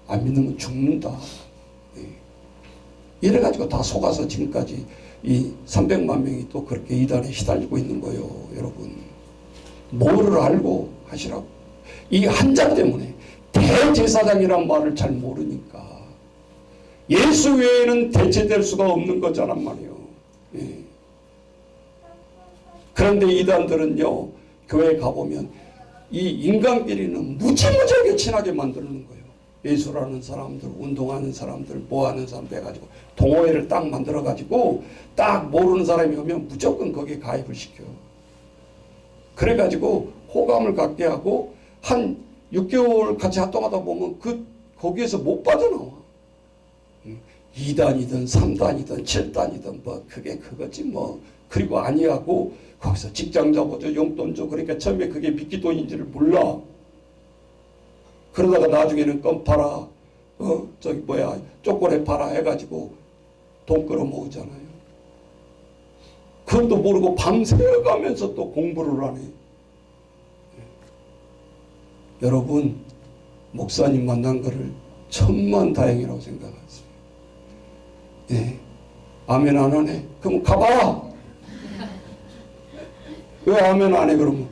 안 믿으면 죽는다. 이래가지고 다 속아서 지금까지 이 300만 명이 또 그렇게 이단에 시달리고 있는 거예요. 여러분 뭐를 알고 하시라고. 이 한자 때문에 대제사장이란 말을 잘 모르니까 예수 외에는 대체될 수가 없는 거잖아 말이에요. 예. 그런데 이단들은요 교회에 가보면 이 인간끼리는 무지무지하게 친하게 만드는 거예요. 예수라는 사람들, 운동하는 사람들, 뭐하는 사람들 해가지고 동호회를 딱 만들어가지고 딱 모르는 사람이 오면 무조건 거기에 가입을 시켜. 그래가지고 호감을 갖게 하고 한 6개월 같이 활동하다 보면 거기에서 못 빠져나와. 2단이든 3단이든 7단이든 뭐 그게 그거지 뭐. 그리고 아니하고 거기서 직장 잡아줘 용돈 줘. 그러니까 처음에 그게 미끼 돈인지를 몰라. 그러다가 나중에는 껌 팔아, 초콜릿 팔아 해가지고 돈 끌어모으잖아요. 그것도 모르고 밤새가면서 또 공부를 하네. 여러분, 목사님 만난 거를 천만다행이라고 생각하세요. 네. 아멘 안 하네? 그럼 가봐! 왜 아멘 안 해, 그러면?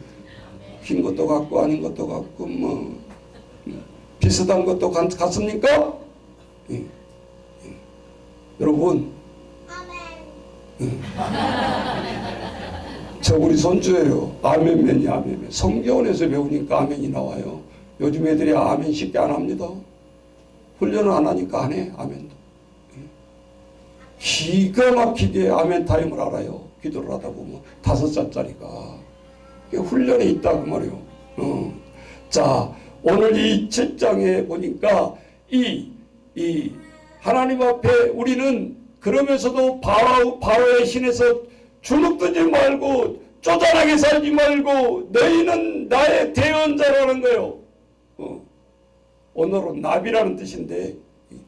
흰 것도 같고 아닌 것도 같고, 뭐. 비슷한 것도 같습니까? 예. 예. 여러분, 예. 저 우리 손주예요. 아멘맨이 아멘맨. 성경에서 배우니까 아멘이 나와요. 요즘 애들이 아멘 쉽게 안 합니다. 훈련을 안 하니까 안 해. 아멘도. 예. 기가 막히게 아멘 타임을 알아요. 기도를 하다 보면 5살짜리가 훈련에 있다 그 말이에요. 자. 오늘 이 7장에 보니까 이 하나님 앞에 우리는 그러면서도 바로의 신에서 주눅들지 말고 쪼잔하게 살지 말고 너희는 나의 대언자라는 거예요. 언어로 나비라는 뜻인데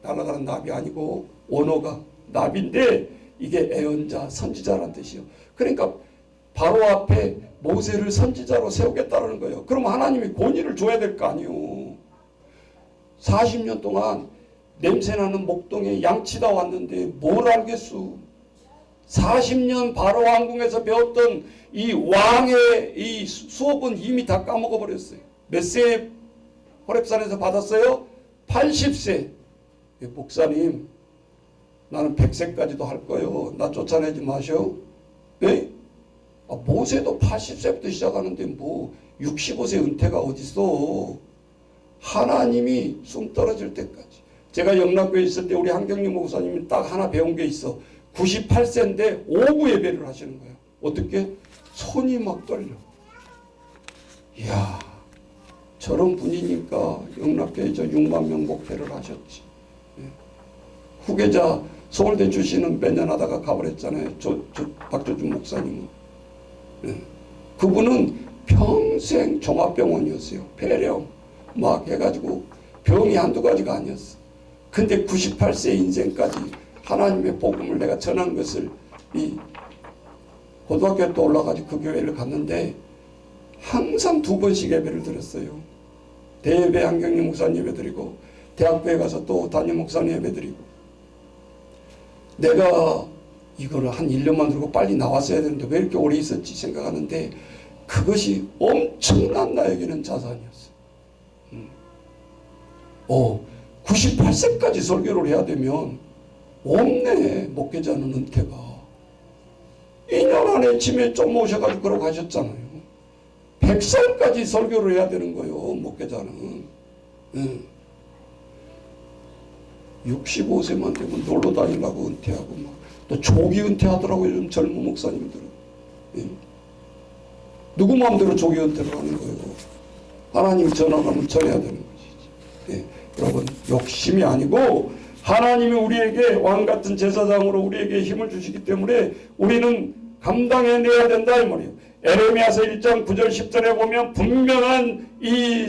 날아가는 나비 아니고 언어가 나비인데 이게 애언자 선지자라는 뜻이에요. 그러니까 바로 앞에 모세를 선지자로 세우겠다는 거예요. 그럼 하나님이 권위를 줘야 될 거 아니에요. 40년 동안 냄새나는 목동에 양치다 왔는데 뭘 알겠소. 40년 바로 왕궁에서 배웠던 이 왕의 이 수업은 이미 다 까먹어 버렸어요. 몇 세에 호렙산에서 받았어요? 80세. 목사님 나는 100세까지도 할 거예요. 나 쫓아내지 마셔. 네? 모세도 80세부터 시작하는데 뭐 65세 은퇴가 어딨어. 하나님이 숨 떨어질 때까지. 제가 영락교에 있을 때 우리 한경림 목사님이 딱 하나 배운 게 있어. 98세인데 오후 예배를 하시는 거예요. 어떻게? 손이 막 떨려. 이야, 저런 분이니까 영락교에 저 6만 명 목회를 하셨지. 후계자 서울대 출신은 몇 년 하다가 가버렸잖아요. 박조준 목사님은. 그분은 평생 종합병원이었어요. 폐렴 막 해가지고 병이 한두 가지가 아니었어. 근데 98세 인생까지 하나님의 복음을 내가 전한 것을 이 고등학교 때 올라가지고 그 교회를 갔는데 항상 2번씩 예배를 드렸어요. 대예배 한경림 목사님 예배 드리고 대학교에 가서 또 담임 목사님 예배 드리고. 내가 이거를 한 1년만 들고 빨리 나왔어야 되는데 왜 이렇게 오래 있었지 생각하는데 그것이 엄청난 나에게는 자산이었어요. 98세까지 설교를 해야 되면 없네. 목회자는 은퇴가 2년 안에 치매 좀 오셔가지고 그러고 가셨잖아요. 100살까지 설교를 해야 되는 거예요. 목회자는. 65세만 되면 놀러 다니려고 은퇴하고 막 또 조기 은퇴하더라고요. 요즘 젊은 목사님들은. 누구 마음대로 조기 은퇴를 하는 거예요. 하나님 전하라면 전해야 되는 것이지. 여러분, 욕심이 아니고 하나님이 우리에게 왕같은 제사장으로 우리에게 힘을 주시기 때문에 우리는 감당해내야 된다 이 말이에요. 에레미야서 1장 9절 10절에 보면 분명한 이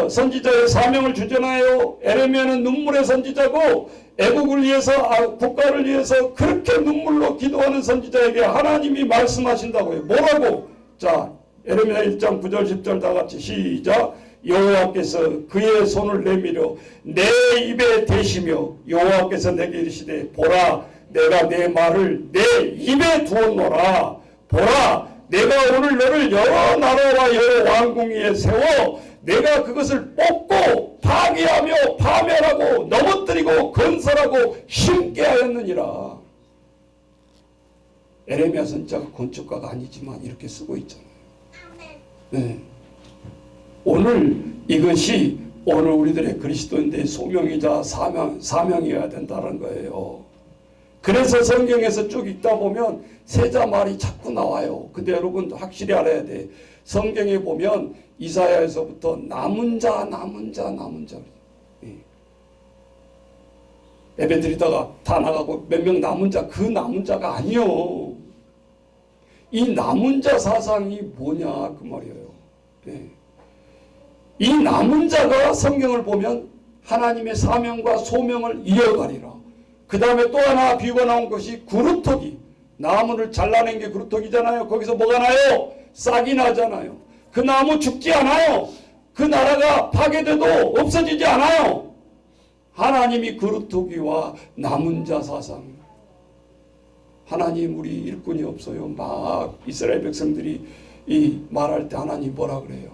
선지자의 사명을 주잖아요. 에레미야는 눈물의 선지자고 애국을 위해서 국가를 위해서 그렇게 눈물로 기도하는 선지자에게 하나님이 말씀하신다고요. 뭐라고? 자, 에레미야 1장 9절 10절 다 같이 시작. 여호와께서 그의 손을 내밀어 내 입에 대시며 여호와께서 내게 이르시되 보라 내가 내 말을 내 입에 두었노라. 보라 내가 오늘 너를 여러 나라와 여러 왕궁 위에 세워 내가 그것을 뽑고 파괴하며 파멸하고 넘어뜨리고 건설하고 심게 하였느니라. 에레미야 선지자가 건축가가 아니지만 이렇게 쓰고 있잖아요. 네. 오늘 이것이 오늘 우리들의 그리스도인들의 소명이자 사명이어야 된다는 거예요. 그래서 성경에서 쭉 읽다 보면 세자 말이 자꾸 나와요. 근데 여러분 확실히 알아야 돼. 성경에 보면 이사야에서부터 남은 자. 예배 드리다가 다 나가고 몇 명 남은 자, 그 남은 자가 아니요. 이 남은 자 사상이 뭐냐 그 말이에요. 이 남은 자가 성경을 보면 하나님의 사명과 소명을 이어가리라. 그 다음에 또 하나 비유가 나온 것이 구루터기. 나무를 잘라낸 게 구루터기잖아요. 거기서 뭐가 나요? 싹이 나잖아요. 그 나무 죽지 않아요. 그 나라가 파괴돼도 없어지지 않아요. 하나님이 구루터기와 남은 자 사상. 하나님 우리 일꾼이 없어요. 막 이스라엘 백성들이 이 말할 때 하나님 뭐라 그래요?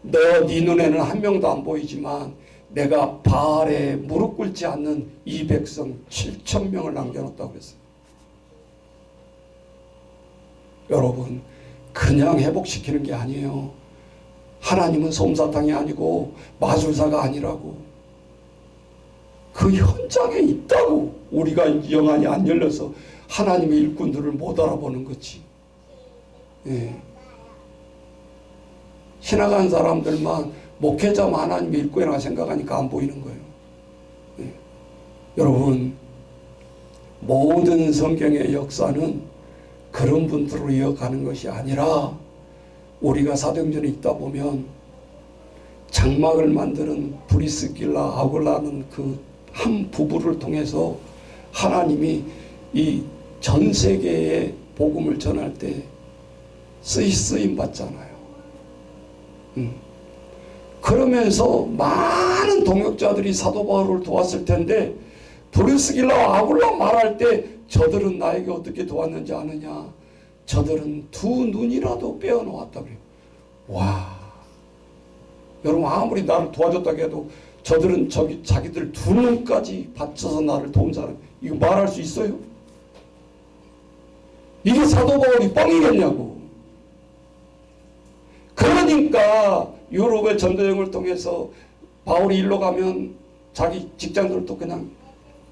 네 눈에는 한 명도 안 보이지만 내가 바알에 무릎 꿇지 않는 이 백성 7,000명을 남겨놓았다고 그랬어요. 여러분 그냥 회복시키는 게 아니에요. 하나님은 솜사탕이 아니고 마술사가 아니라고. 그 현장에 있다고. 우리가 영안이 안 열려서 하나님의 일꾼들을 못 알아보는 거지. 신학한 사람들만 목회자만 하나님의 일꾼이라고 생각하니까 안 보이는 거예요. 여러분 모든 성경의 역사는 그런 분들로 이어가는 것이 아니라 우리가 사도행전에 있다 보면 장막을 만드는 브리스길라 아굴라는 그 한 부부를 통해서 하나님이 이 전 세계에 복음을 전할 때 쓰임 받잖아요. 그러면서 많은 동역자들이 사도 바울을 도왔을 텐데 브리스길라와 아굴라 말할 때 저들은 나에게 어떻게 도왔는지 아느냐? 저들은 두 눈이라도 빼어놓았다 그래요. 와, 여러분 아무리 나를 도와줬다고 해도 저들은 자기들 두 눈까지 바쳐서 나를 도운 사람, 이거 말할 수 있어요? 이게 사도 바울이 뻥이겠냐고. 그러니까 유럽의 전도여행을 통해서 바울이 일로 가면 자기 직장들도 그냥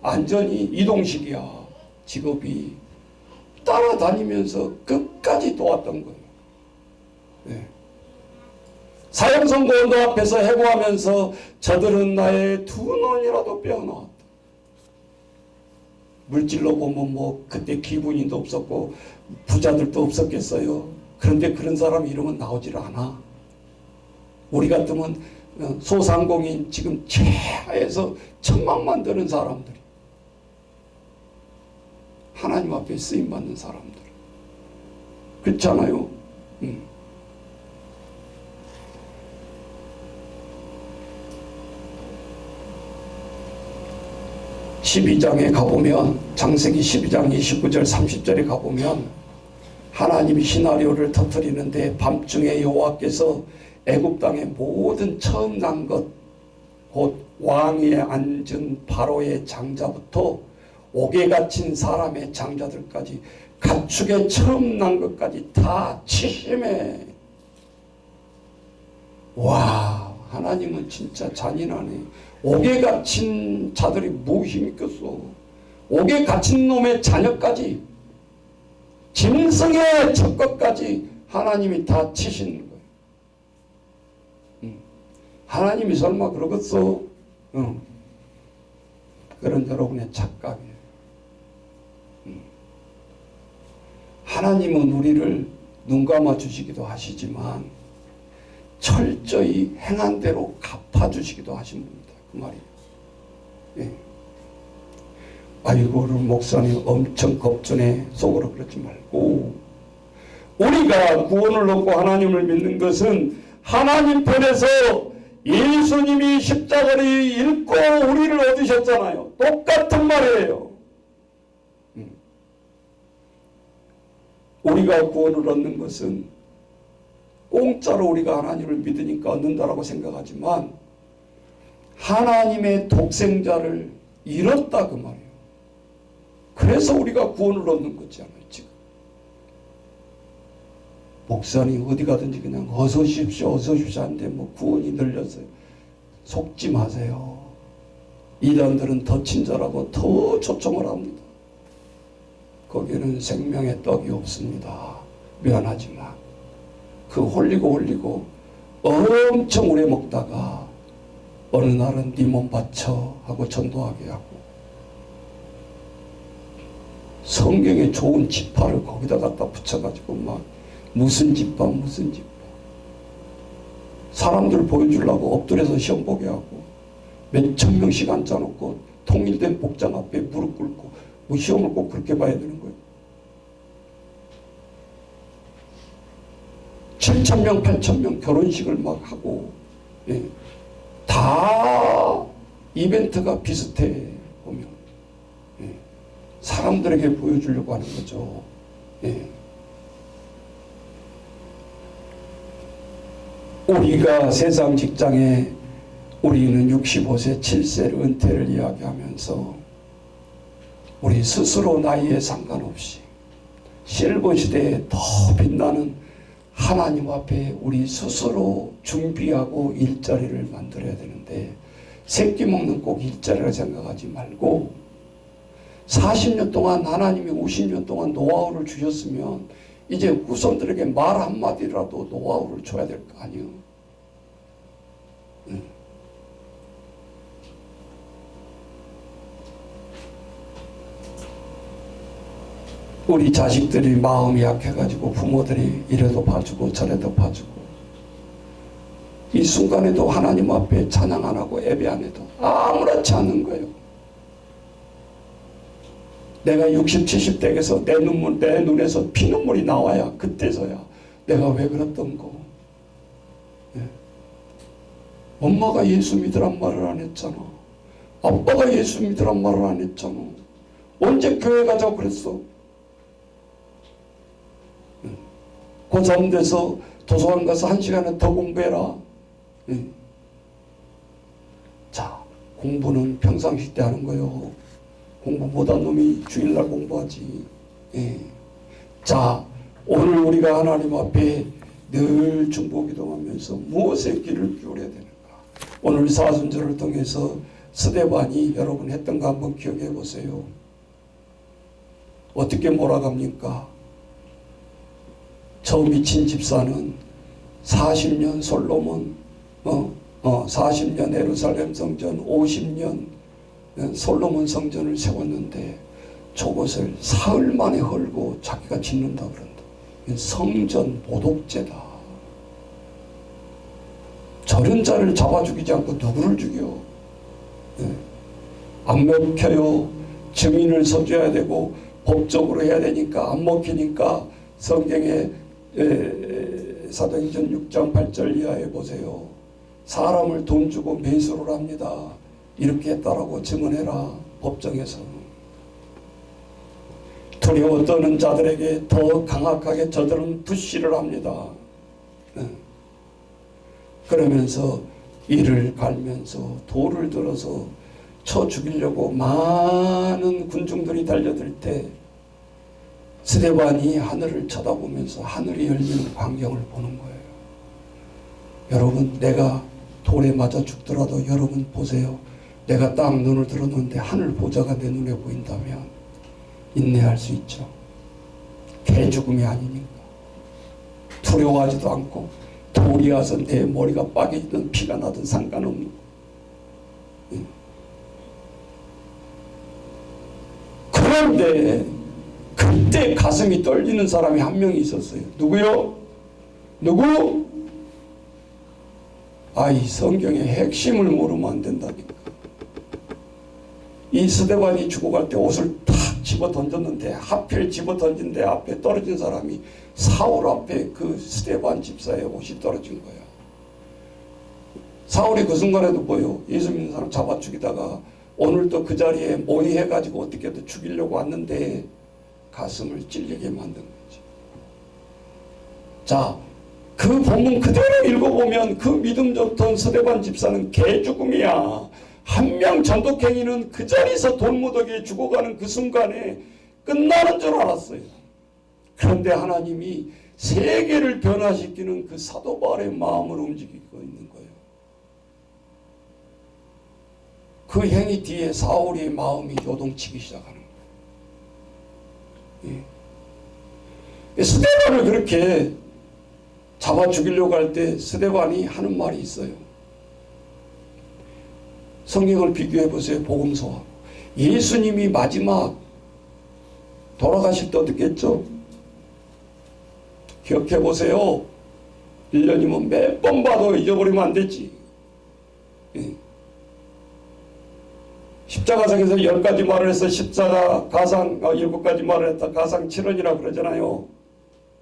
안전히 이동식이야. 직업이 따라다니면서 끝까지 도왔던 거예요. 네. 사형선고원도 앞에서 해고하면서 저들은 나의 두 눈이라도 빼어나왔다. 물질로 보면 뭐 그때 기분이도 없었고 부자들도 없었겠어요. 그런데 그런 사람 이름은 나오질 않아. 우리 같으면 소상공인 지금 최하에서 천막만 드는 사람들이, 하나님 앞에 쓰임받는 사람들. 그렇잖아요. 12장에 가보면, 창세기 12장 29절 30절에 가보면 하나님이 시나리오를 터뜨리는데, 밤중에 여호와께서 애굽 땅의 모든 처음 난 것, 곧 왕위에 앉은 바로의 장자부터 옥에 갇힌 사람의 장자들까지, 가축의 처음 난 것까지 다 치심해. 와, 하나님은 진짜 잔인하네. 옥에 갇힌 자들이 뭐 힘이 있겠어. 옥에 갇힌 놈의 자녀까지, 짐승의 척것까지 하나님이 다 치시는 거예요. 하나님이 설마 그러겠어? 그런 여러분의 착각이에요. 하나님은 우리를 눈 감아 주시기도 하시지만 철저히 행한 대로 갚아주시기도 하신 분입니다. 그 말이에요. 예. 아이고, 목사님 엄청 겁주네. 속으로 그러지 말고, 우리가 구원을 얻고 하나님을 믿는 것은 하나님 편에서 예수님이 십자가를 잃고 우리를 얻으셨잖아요. 똑같은 말이에요. 우리가 구원을 얻는 것은 공짜로 우리가 하나님을 믿으니까 얻는다라고 생각하지만, 하나님의 독생자를 잃었다 그 말이에요. 그래서 우리가 구원을 얻는 거잖아요. 지금 목사님 어디 가든지 그냥 어서 오십시오 어서 오십시오 하는데 뭐 구원이 늘렸어요. 속지 마세요. 이단들은 더 친절하고 더 초청을 합니다. 거기는 생명의 떡이 없습니다. 미안하지만 그 홀리고 엄청 오래 먹다가 어느 날은 네 몸 바쳐 하고 전도하게 하고, 성경에 좋은 지파를 거기다 갖다 붙여가지고 막 무슨 지파 사람들 보여주려고 엎드려서 시험 보게 하고, 몇천 명씩 앉아놓고 통일된 복장 앞에 무릎 꿇고, 뭐 시험을 꼭 그렇게 봐야 되는 거예요. 7,000명 8,000명 결혼식을 막 하고, 예. 다 이벤트가 비슷해 보면, 예. 사람들에게 보여주려고 하는 거죠. 예. 우리가 세상 직장에 우리는 65세 7세 은퇴를 이야기하면서 우리 스스로 나이에 상관없이 실버 시대에 더 빛나는 하나님 앞에 우리 스스로 준비하고 일자리를 만들어야 되는데, 새끼 먹는 꼭 일자리라 생각하지 말고 40년 동안 하나님이 50년 동안 노하우를 주셨으면 이제 후손들에게 말 한마디라도 노하우를 줘야 될 거 아니에요. 우리 자식들이 마음이 약해가지고 부모들이 이래도 봐주고 저래도 봐주고, 이 순간에도 하나님 앞에 찬양 안 하고 예배 안 해도 아무렇지 않은 거예요. 내가 60, 70 대에서 내 눈에서 피눈물이 나와야 그때서야 내가 왜 그랬던 거. 예. 엄마가 예수 믿으란 말을 안 했잖아. 아빠가 예수 믿으란 말을 안 했잖아. 언제 교회 가자고 그랬어? 고3 돼서 도서관 가서 1시간은 더 공부해라. 예. 자, 공부는 평상시 때 하는 거요. 공부 못한 놈이 주일날 공부하지. 예. 자, 오늘 우리가 하나님 앞에 늘 중보기도하면서 무엇에 귀를 기울여야 되는가? 오늘 사순절을 통해서 스데반이 여러분 했던 거 한번 기억해 보세요. 어떻게 몰아갑니까? 저 미친 집사는 40년 솔로몬, 40년 예루살렘 성전, 50년 솔로몬 성전을 세웠는데 저것을 사흘 만에 헐고 자기가 짓는다 그런다. 성전 모독죄다. 저런 자를 잡아 죽이지 않고 누구를 죽여? 안 먹혀요. 증인을 서줘야 되고 법적으로 해야 되니까 안 먹히니까 성경에 사도행전 6장 8절 이하에 보세요. 사람을 돈 주고 매수를 합니다. 이렇게 했다라고 증언해라. 법정에서. 두려워 떠는 자들에게 더 강하게 저들은 푸시를 합니다. 그러면서 이를 갈면서 돌을 들어서 쳐 죽이려고 많은 군중들이 달려들 때 스데반이 하늘을 쳐다보면서 하늘이 열리는 광경을 보는 거예요. 여러분, 내가 돌에 맞아 죽더라도 여러분 보세요. 내가 딱 눈을 들었는데 하늘 보자가 내 눈에 보인다면 인내할 수 있죠. 개죽음이 아니니까. 두려워하지도 않고 돌이 와서 내 머리가 빠개지든 피가 나든 상관없는 거. 그런데 그때 가슴이 떨리는 사람이 한 명이 있었어요. 누구요? 누구? 이 성경의 핵심을 모르면 안 된다니까. 이 스데반이 죽어갈 때 옷을 탁 집어 던졌는데 하필 집어 던진 데 앞에 떨어진 사람이 사울 앞에 그 스데반 집사의 옷이 떨어진 거야. 사울이 그 순간에도 보여. 예수 믿는 사람 잡아 죽이다가 오늘도 그 자리에 모의해가지고 어떻게든 죽이려고 왔는데 가슴을 찔리게 만든 거지. 자, 그 본문 그대로 읽어보면 그 믿음 좋던 스데반 집사는 개죽음이야. 한 명 전독행위는 그 자리에서 돌무더기에 죽어가는 그 순간에 끝나는 줄 알았어요. 그런데 하나님이 세계를 변화시키는 그 사도 바울의 마음을 움직이고 있는 거예요. 그 행위 뒤에 사울의 마음이 요동치기 시작하는 거예요. 스데반을 그렇게 잡아 죽이려고 할 때 스데반이 하는 말이 있어요. 성경을 비교해 보세요. 복음서와 예수님이 마지막 돌아가실 때 어떻게 했죠? 기억해 보세요. 1년이면 몇 번 봐도 잊어버리면 안 되지. 십자가상에서 10가지 말을 해서 십자가 가상 7가지 말을 했다. 가상 7원이라 그러잖아요.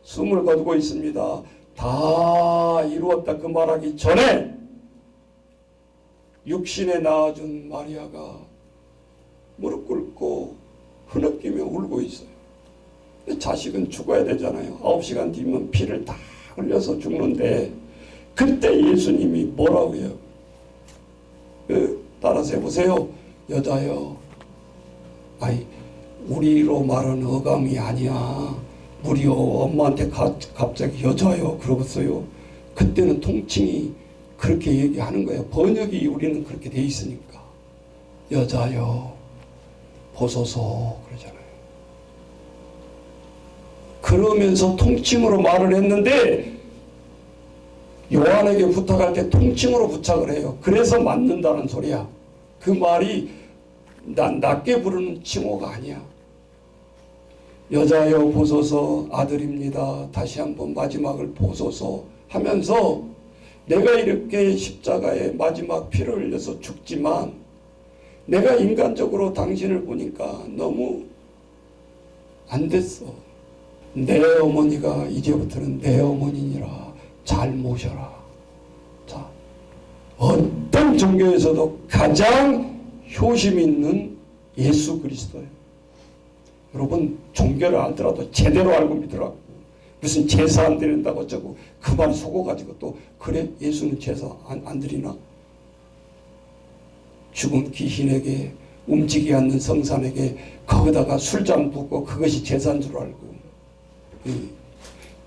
숨을 거두고 있습니다. 다 이루었다 그 말하기 전에 육신에 낳아준 마리아가 무릎 꿇고 흐느끼며 울고 있어요. 자식은 죽어야 되잖아요. 9시간 뒤면 피를 다 흘려서 죽는데 그때 예수님이 뭐라고 해요? 따라서 해보세요. 여자여, 우리로 말하는 어감이 아니야. 우리 엄마한테 갑자기 여자여 그러겠어요. 그때는 통칭이 그렇게 얘기하는 거예요. 번역이 우리는 그렇게 돼 있으니까. 여자여 보소서 그러잖아요. 그러면서 통칭으로 말을 했는데 요한에게 부탁할 때 통칭으로 부탁을 해요. 그래서 맞는다는 소리야. 그 말이 낮게 부르는 칭호가 아니야. 여자여 보소서 아들입니다. 다시 한번 마지막을 보소서 하면서 내가 이렇게 십자가에 마지막 피를 흘려서 죽지만 내가 인간적으로 당신을 보니까 너무 안 됐어. 내 어머니가 이제부터는 내 어머니니라 잘 모셔라. 자, 어떤 종교에서도 가장 효심 있는 예수 그리스도예요. 여러분 종교를 알더라도 제대로 알고 믿으라고. 무슨 제사 안 드린다고 어쩌고 그 말 속어가지고 또 그래 예수는 제사 안 드리나? 죽은 귀신에게 움직이지 않는 성산에게 거기다가 술잔 붓고 그것이 제사인 줄 알고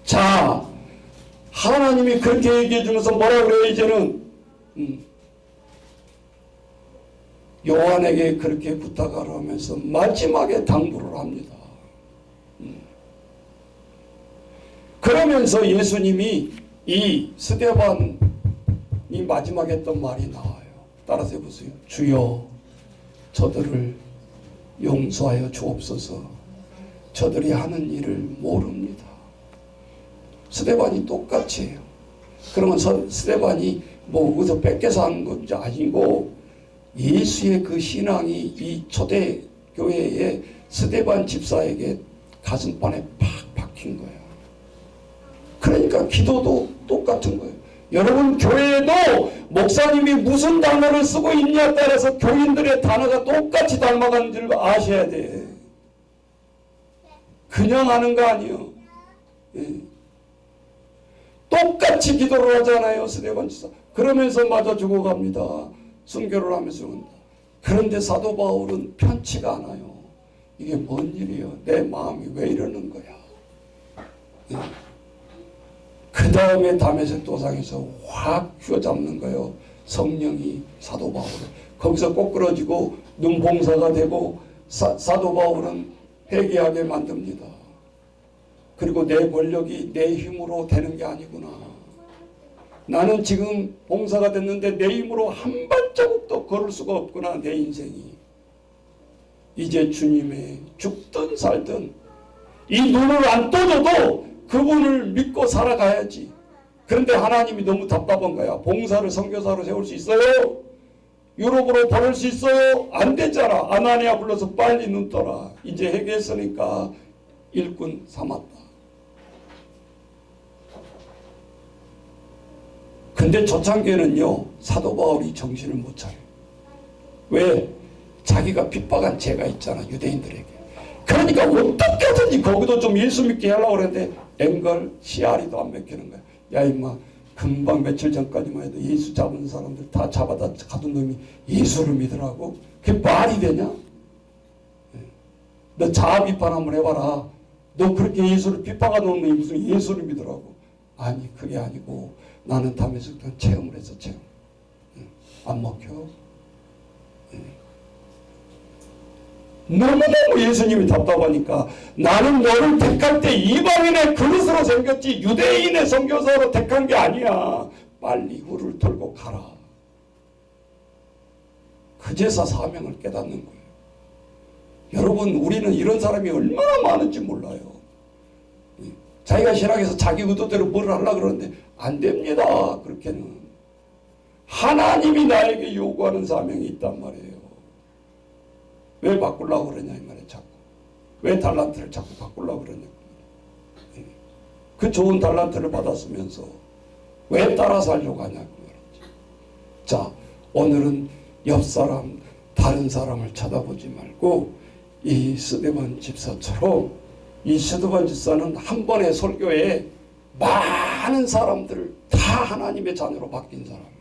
자, 하나님이 그렇게 얘기해 주면서 뭐라 그래요? 이제는 요한에게 그렇게 부탁하라 하면서 마지막에 당부를 합니다. 그러면서 예수님이 이 스데반이 마지막에 했던 말이 나와요. 따라서 해보세요. 주여 저들을 용서하여 주옵소서. 저들이 하는 일을 모릅니다. 스데반이 똑같이 해요. 그러면 스데반이 뭐 어디서 뺏겨서 한 것이 아니고 예수의 그 신앙이 이 초대교회의 스데반 집사에게 가슴판에 팍 박힌 거예요. 그러니까 기도도 똑같은 거예요. 여러분 교회에도 목사님이 무슨 단어를 쓰고 있냐에 따라서 교인들의 단어가 똑같이 닮아가는 줄 아셔야 돼. 그냥 하는 거 아니에요. 똑같이 기도를 하잖아요. 스데반 집사. 그러면서 맞아 죽어갑니다. 순교를 하면서 죽는다. 그런데 사도 바울은 편치가 않아요. 이게 뭔 일이에요? 내 마음이 왜 이러는 거야? 그 다음에 다메섹 도상에서 확 휘어잡는 거예요. 성령이 사도 바울을. 거기서 꼬꾸러지고 눈봉사가 되고 사도 바울은 회개하게 만듭니다. 그리고 내 권력이 내 힘으로 되는 게 아니구나. 나는 지금 봉사가 됐는데 내 힘으로 한 발자국도 걸을 수가 없구나. 내 인생이. 이제 주님의 죽든 살든 이 눈을 안 떠져도 그분을 믿고 살아가야지. 그런데 하나님이 너무 답답한 거야. 봉사를 선교사로 세울 수 있어요? 유럽으로 보낼 수 있어요? 안 되잖아. 아나니아 불러서 빨리 눈 떠라. 이제 회개했으니까 일꾼 삼았다. 근데 초창기에는요, 사도 바울이 정신을 못 차려요. 왜? 자기가 핍박한 죄가 있잖아, 유대인들에게. 그러니까 어떻게든지 거기도 좀 예수 믿게 하려고 그랬는데 앵걸 씨알이도 안 맥히는 거야. 야 임마, 금방 며칠 전까지만 해도 예수 잡은 사람들 다 잡아다 가둔 놈이 예수를 믿으라고? 그게 말이 되냐? 너 자아 비판 한번 해봐라. 너 그렇게 예수를 핍박한 놈이 무슨 예수를 믿으라고? 아니 그게 아니고 나는 다메섹 체험을 해서 체험. 안 먹혀. 너무너무 예수님이 답답하니까 나는 너를 택할 때 이방인의 그릇으로 생겼지 유대인의 선교사로 택한 게 아니야. 빨리 후를 털고 가라. 그제서 사명을 깨닫는 거예요. 여러분 우리는 이런 사람이 얼마나 많은지 몰라요. 자기가 신앙에서 자기 의도대로 뭘 하려고 그러는데 안 됩니다. 그렇게는. 하나님이 나에게 요구하는 사명이 있단 말이에요. 왜 바꾸려고 그러냐 이 말이에요. 자꾸. 왜 달란트를 자꾸 바꾸려고 그러냐. 그 좋은 달란트를 받았으면서 왜 따라 살려고 하냐고 말이죠. 자, 오늘은 옆 사람, 다른 사람을 쳐다보지 말고 이 스데반 집사처럼 이 스데반 집사는 한 번의 설교에 많은 사람들을 다 하나님의 자녀로 바뀐 사람이에요.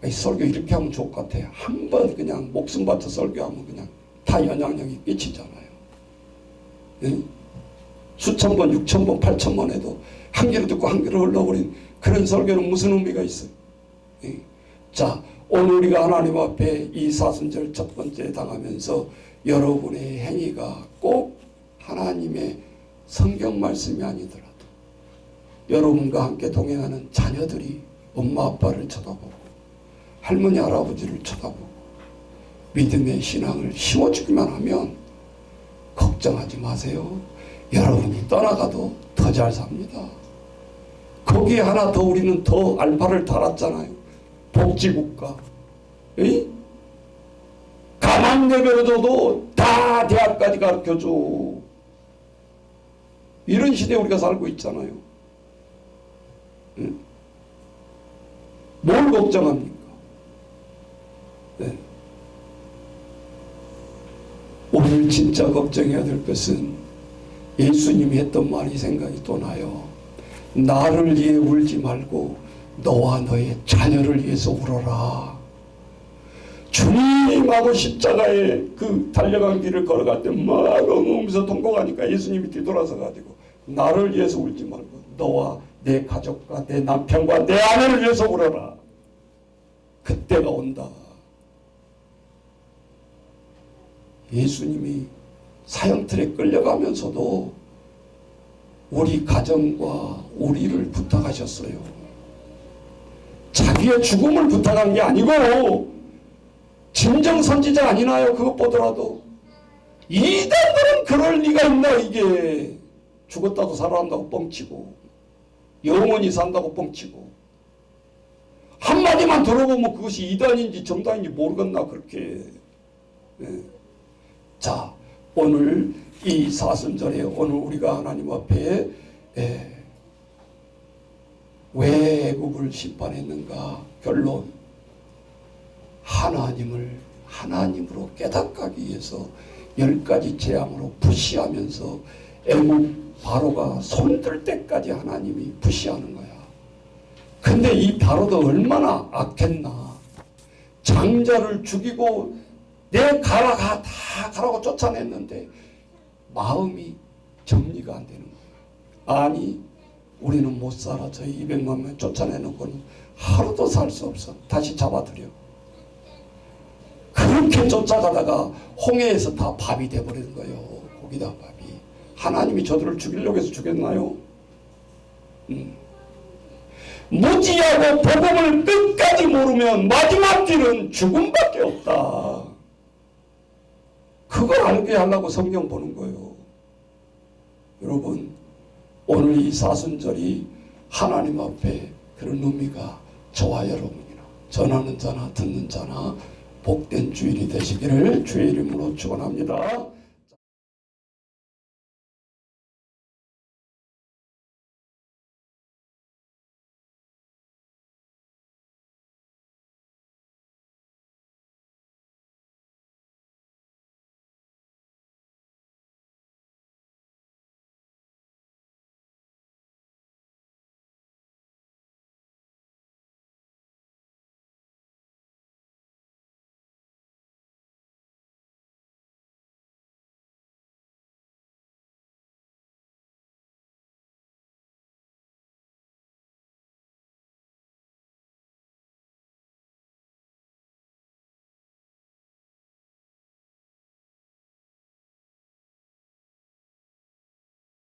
이 설교 이렇게 하면 좋을 것 같아요. 한 번 그냥 목숨 바쳐 설교하면 그냥 다 영향력이 끼치잖아요. 응? 수천 번, 6천 번, 8천 번 해도 한 귀로 듣고 한 귀로 흘러버린 그런 설교는 무슨 의미가 있어요? 응? 자, 오늘 우리가 하나님 앞에 이 사순절 첫 번째 당하면서 여러분의 행위가 꼭 하나님의 성경 말씀이 아니더라도 여러분과 함께 동행하는 자녀들이 엄마 아빠를 쳐다보고 할머니 할아버지를 쳐다보고 믿음의 신앙을 심어주기만 하면 걱정하지 마세요. 여러분이 떠나가도 더 잘 삽니다. 거기에 하나 더 우리는 더 알파를 달았잖아요. 복지국가. 에이? 가만 내버려둬도 다 대학까지 가르쳐줘. 이런 시대에 우리가 살고 있잖아요. 응? 뭘 걱정합니까? 네. 오늘 진짜 걱정해야 될 것은 예수님이 했던 말이 생각이 또 나요. 나를 위해 울지 말고 너와 너의 자녀를 위해서 울어라. 주님하고 십자가에 그 달려간 길을 걸어갈 때 막 엉엉하면서 통곡하니까 예수님이 뒤돌아서 가지고 나를 위해서 울지 말고 너와 내 가족과 내 남편과 내 아내를 위해서 울어라. 그때가 온다. 예수님이 사형틀에 끌려가면서도 우리 가정과 우리를 부탁하셨어요. 자기의 죽음을 부탁한 게 아니고 진정 선지자 아니나요? 그것 보더라도 이단들은 그럴 리가 있나. 이게 죽었다고 살아난다고 뻥치고 영원히 산다고 뻥치고 한마디만 들어보면 그것이 이단인지 정단인지 모르겠나 그렇게. 자, 오늘 이 사순절에 오늘 우리가 하나님 앞에 왜 애굽을 심판했는가? 결론, 하나님으로 깨닫기 위해서 10가지 재앙으로 부시하면서 애굽 바로가 손들 때까지 하나님이 부시하는 거야. 근데 이 바로도 얼마나 악했나. 장자를 죽이고 내 다 가라고 쫓아냈는데 마음이 정리가 안 되는 거야. 아니, 우리는 못 살아. 저희 200만 명 쫓아내는 거는 하루도 살 수 없어. 다시 잡아들여. 그렇게 쫓아가다가 홍해에서 다 밥이 돼버리는 거예요. 고기다 밥이. 하나님이 저들을 죽이려고 해서 죽였나요? 무지하고 복음을 끝까지 모르면 마지막 길은 죽음밖에 없다. 그걸 알게 하려고 성경 보는 거예요. 여러분, 오늘 이 사순절이 하나님 앞에 그런 의미가 저와 여러분이나 전하는 자나 듣는 자나 복된 주일이 되시기를 주의 이름으로 축원합니다.